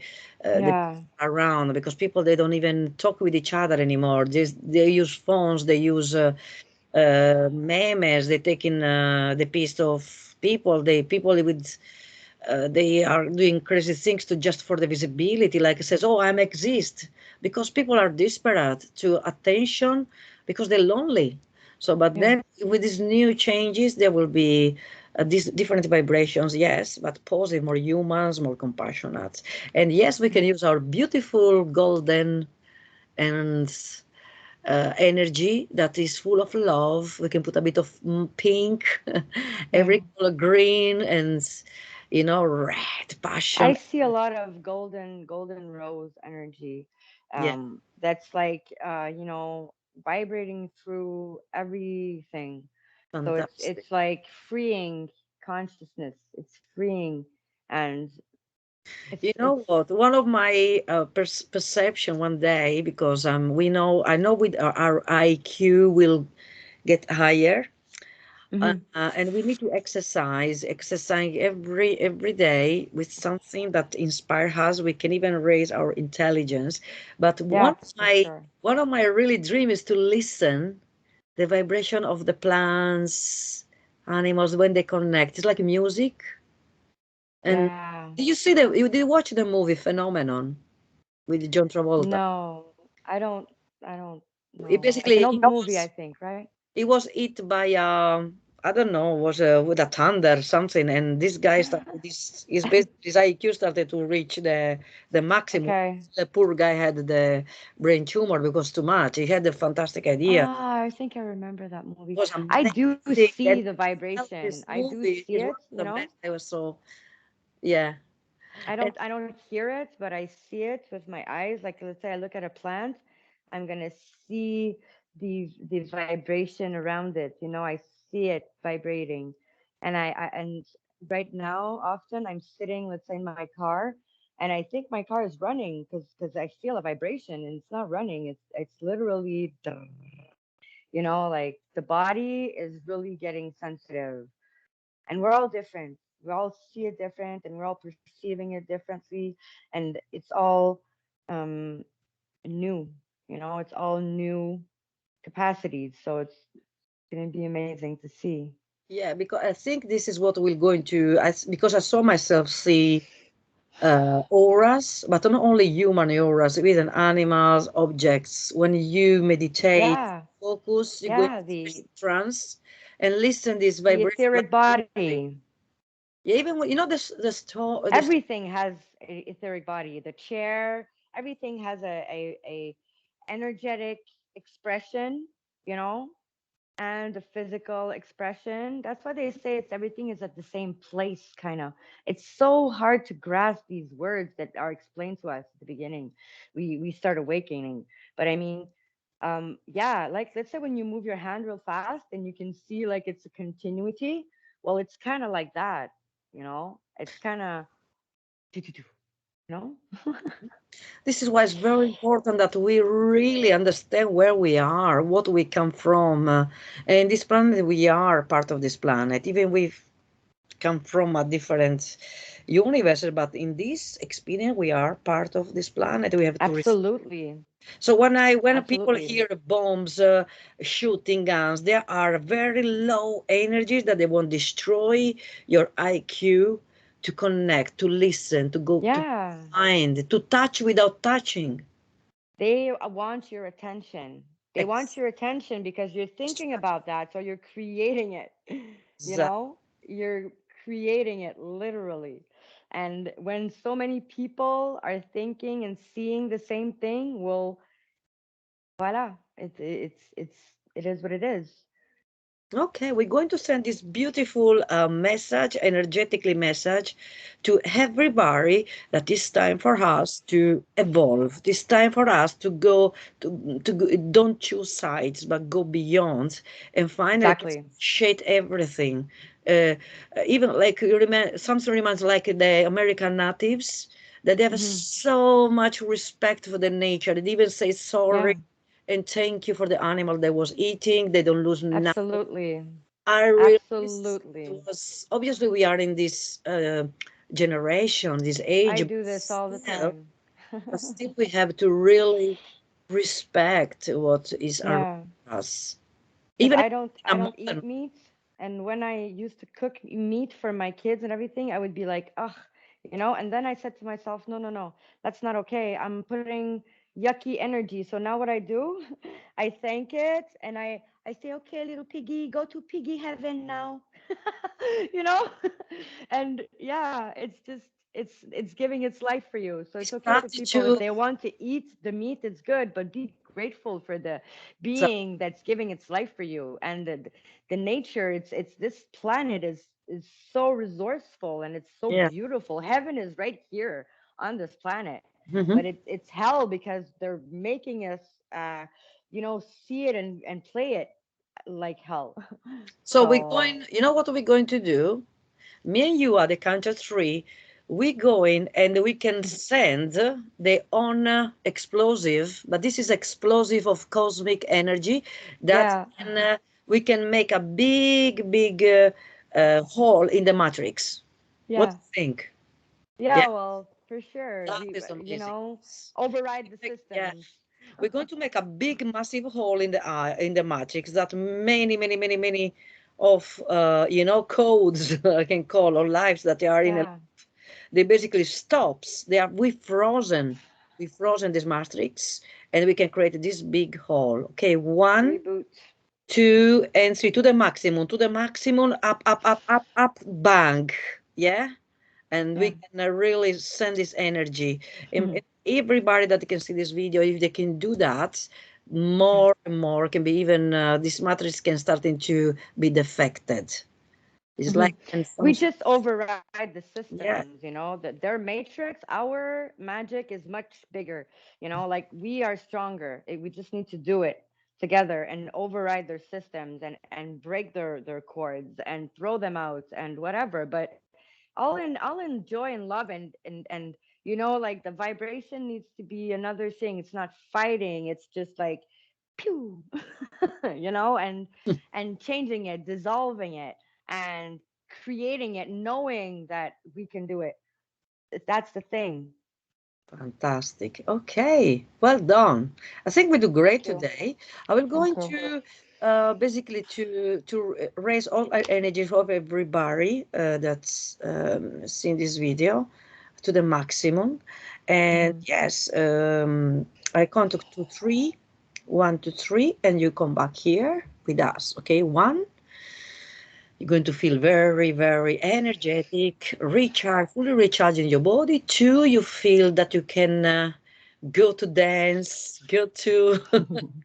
yeah, around because people they don't even talk with each other anymore. They use phones, they use. Memes, they taking the piece of people. They people with they are doing crazy things to just for the visibility. Like it says, "Oh, I'm exist," because people are desperate to attention because they're lonely. So, but yeah, then with these new changes, there will be these different vibrations. Yes, but positive, more humans, more compassionate, and yes, we can mhm, use our beautiful golden and energy that is full of love. We can put a bit of pink, yeah. every color green, and red I passion. see a lot of golden rose energy. Yeah, That's like, vibrating through everything. So it's fantastic. it's like freeing consciousness. It's freeing, and You it's know what? One of my perception one day, because I know with our IQ will get higher, hmm and we need to exercise every day with something that inspires us. We can even raise our intelligence. But yeah, for sure. one of my really dream is to listen the vibration of the plants, animals when they connect. It's like music. And Yeah. you did watch the movie Phenomenon with John Travolta? No, I don't It know. It's an basically old movie, I think, right? it was hit by I don't know, was with a thunder something, and this guy started his IQ started to reach the maximum. Okay. The poor guy had the brain tumor because too much. He had a fantastic idea. It Ah, I think I remember that movie. was I do amazing, see and the this vibration. I do movie see is one it, of the best. I was so yeah. I And don't I don't hear it, but I see it with my eyes. Like let's say I look at a plant, I'm gonna see the vibration around it. I see it vibrating. And right now often I'm sitting, let's say in my car, and I think my car is running because I feel a vibration and it's not running. It's literally like the body is really getting sensitive. And we're all different. We all see it different, and we're all perceiving it differently, and it's all um new. It's all new capacities. So it's gonna be amazing to see. Yeah, because I think this is what we're going to, because I saw myself see auras, but not only human auras, even animals, objects. When you meditate, Yeah, focus, you go yeah. into this trance and listen this The vibration. etheric body. Yeah, even when, the store, Everything has a etheric body. The chair, everything has a energetic expression, you know, and a physical expression. That's why they say it's everything is at the same place, kind of. It's so hard to grasp these words that are explained to us at the beginning. We start awakening, but I mean, yeah, like let's say when you move your hand real fast and you can see like it's a continuity. Well, it's kind of like that, It's kind of, you know. this is why it's very important that we really understand where we are, what we come from. And this planet, we are part of this planet, even we come from a different universe. But in this experience, we are part of this planet. We have to. Absolutely, So when people absolutely. hear bombs, shooting guns, there are very low energies that they want to destroy your IQ to connect, to listen, to go to Yeah. find, to touch without touching. They want your attention. They want Exactly. your attention because you're thinking about that. So you're creating it. You know, you're creating it literally. And when so many people are thinking and seeing the same thing, well, voila, it is what it is. Okay, we're going to send this beautiful message, energetically message to everybody that it's time for us to evolve. It's time for us to go to go, don't choose sides, but go beyond and finally Exactly. appreciate everything. Uh, Even like something reminds like the American natives that they have Hmm. so much respect for the nature. They even say sorry Yeah, and thank you for the animal they was eating. They don't lose nothing. absolutely. I really, it Absolutely. was obviously we are in this generation, this I age, do this all the time. but still we have to really respect what is around Yeah. us, Because even if I in a don't eat modern. meat, and when I used to cook meat for my kids and everything, I would be like, ugh, and then I said to myself, no, no, no, that's not okay. I'm putting yucky energy. So now what I do, I thank it, and I say, okay, little piggy, go to piggy heaven now. you know and yeah, it's giving its life for you, so it's This okay for people if gratitude, they want to eat the meat. It's good, but be grateful for the so- being that's giving its life for you. And the nature, it's this planet is so resourceful, and it's so yeah. beautiful. Heaven is right here on this planet, Mhm. but it's hell because they're making us uh see it and play it like hell. So we're So going, you know what we're going to do? Me and you are the count of three. We go in and we can send the on explosive, but this is explosive of cosmic energy that yeah. can, we can make a big hole in the matrix. What do Yeah. you think? Yeah, Yeah, well, for sure. that is amazing. Override the Yeah, systems. we're going to make a big, massive hole in the eye, in the matrix that many of codes I can call or lives that they are in. Yeah. They basically stops. We frozen this matrix, and we can create this big hole. Okay, one, Reboot. two, and three to the maximum, up, bang. Yeah, and we Yeah. can really send this energy. Hmm. And everybody that can see this video, if they can do that, Yeah. more and more can be even this matrix can starting to be defected. It's Hmm. like when We something, just override the yeah. systems, that their matrix, our magic is much bigger, like we are stronger. We just need to do it together and override their systems and break their cords and throw them out and whatever. But all in joy and love, and like the vibration needs to be another thing. It's not fighting, it's just like pew. and changing it, dissolving it, and creating it, knowing that we can do it. That's the thing. Fantastic. Okay, well done. I think we do great Thank you. today. I will going Thank you. to basically to raise all our energy of everybody that's seen this video to the maximum. And Hmm. yes, I count to three, 1, 2, 3, and you come back here with us. Okay, one. You're going to feel very, very energetic, recharge, fully recharging your body. Two, you feel that you can go to dance, go to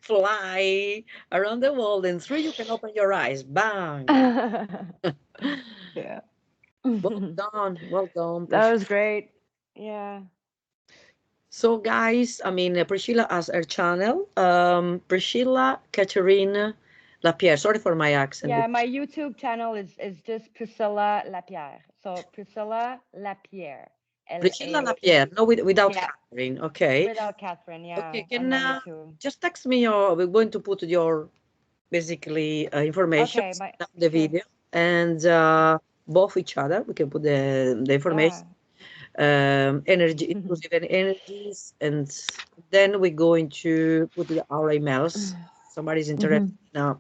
fly around the world. And three, you can open your eyes. Bang. Yeah. Well done. Well done, That Priscilla. was great. Yeah. So, guys, I mean, Priscilla has her channel. Priscilla Catherine Lapierre. Sorry for my accent. Yeah, my YouTube channel is just Priscilla Lapierre. So Priscilla Lapierre. Priscilla LA. Lapierre. No, without Yeah. Catherine. Okay. Without Catherine, Okay. yeah, Can on my YouTube. just text me your. We're going to put your basically information Okay, my down the sure. video and both each other. We can put the information, Yeah. energy, inclusive energies, and then we're going to put our emails. Somebody's interested Hmm. in a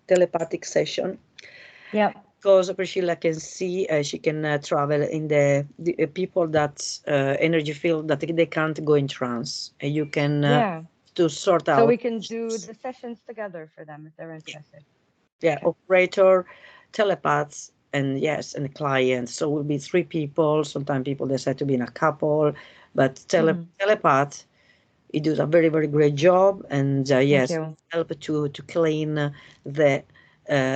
telepathic session. Yep. Because Priscilla can see, she can travel in the people that energy field that they can't go in trance. And you can Yeah. to sort So out we can do the sessions together for them if they're interested. yeah, Okay. operator, telepaths, and yes, and clients. So will be three people. Sometimes people decide to be in a couple, but Hmm. telepath, he does a very very great job, and Thank yes, you. help to clean the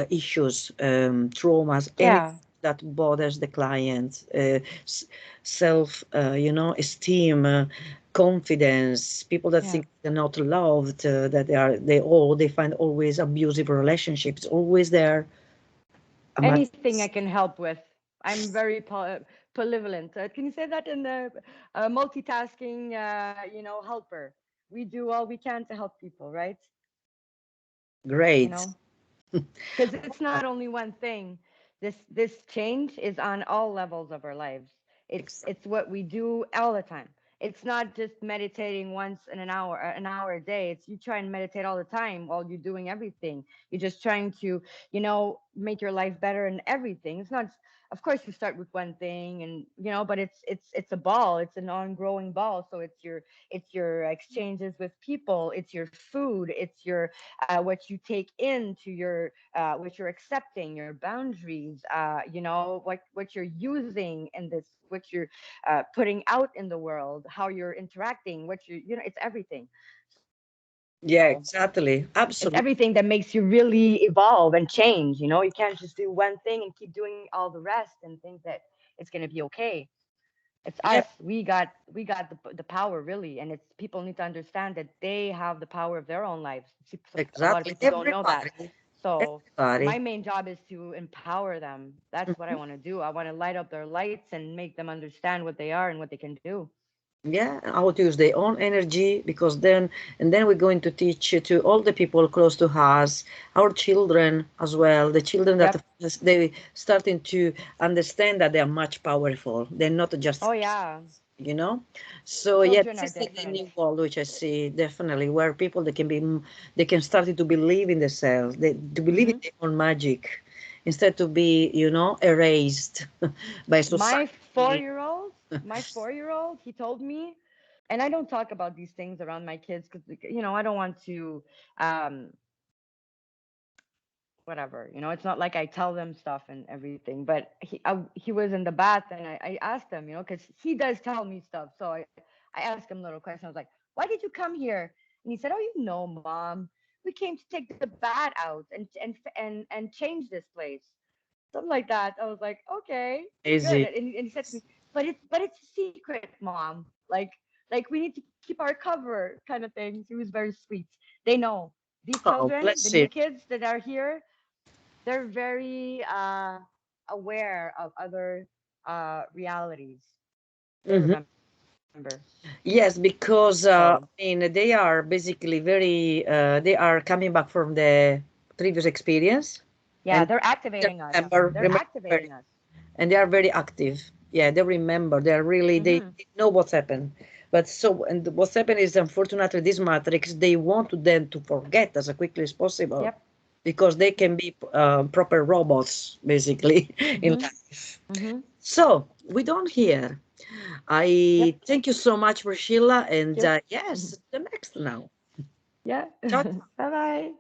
issues, traumas, anything Yeah. that bothers the client, self, esteem. Confidence, people that Yeah. think they're not loved, that they find always abusive relationships, always there. A much Anything I can help with. I'm very polyvalent. Can you say that in the multitasking, helper? We do all we can to help people, right? You great. know, because it's not only one thing. This change is on all levels of our lives. It's what we do all the time. It's not just meditating once in an hour a day. It's you try and meditate all the time while you're doing everything. You're just trying to, make your life better and everything. It's not, of course you start with one thing, and but it's a ball. It's an on-growing ball. So it's your exchanges with people, it's your food, it's your what you take into your what you're accepting, your boundaries, what you're using in this, what you're putting out in the world, how you're interacting, it's everything. So Yeah, it's exactly. everything that Absolutely. makes you really evolve and change. You can't just do one thing and keep doing all the rest and think that it's going to be okay. It's us. Yeah, We got the power, really, and it's people need to understand that they have the power of their own lives. A lot of exactly. people don't know that. Everybody. So my Everybody. main job is to empower them. That's what I Mhm. want to do. I want to light up their lights and make them understand what they are and what they can do. Yeah, how to use their own energy because then we're going to teach to all the people close to us, our children as well, the children that Yep. they starting to understand that they are much powerful. They're not just Oh yeah. you know so yeah, Children this are is the different. new world which I see definitely where people they can start to believe in themselves, to believe in Hmm. their own magic instead to be erased by My society. 4-year-old, my 4-year-old, he told me, and I don't talk about these things around my kids because I don't want to um whatever, it's not like I tell them stuff and everything, but he was in the bath, and I asked him, because he does tell me stuff. So I asked him a little question. I was like, why did you come here? And he said, oh, mom, we came to take the bat out and change this place, something like that. I was like, okay, good. Easy. And he said to me, but it's a secret, mom. Like we need to keep our cover, kind of things. He was very sweet. They know, these Oh, children, the bless new you. kids that are here, they're very aware of other realities. They Hmm. remember. Yes, because So I mean they are basically very they are coming back from the previous experience. Yeah, and they're activating us. They're remember, activating us. and they are very active. Yeah, they remember. They are really Mm-hmm. they know what's happened. But so, and what's happened is, unfortunately, this matrix, they want to them to forget as quickly as possible, Yep. because they can be proper robots basically in Mm-hmm. life. Mm-hmm. So we don't hear. Yep. I thank you so much, Priscilla, and Thank you. yes, the next now. Yeah. Ciao. Bye-bye.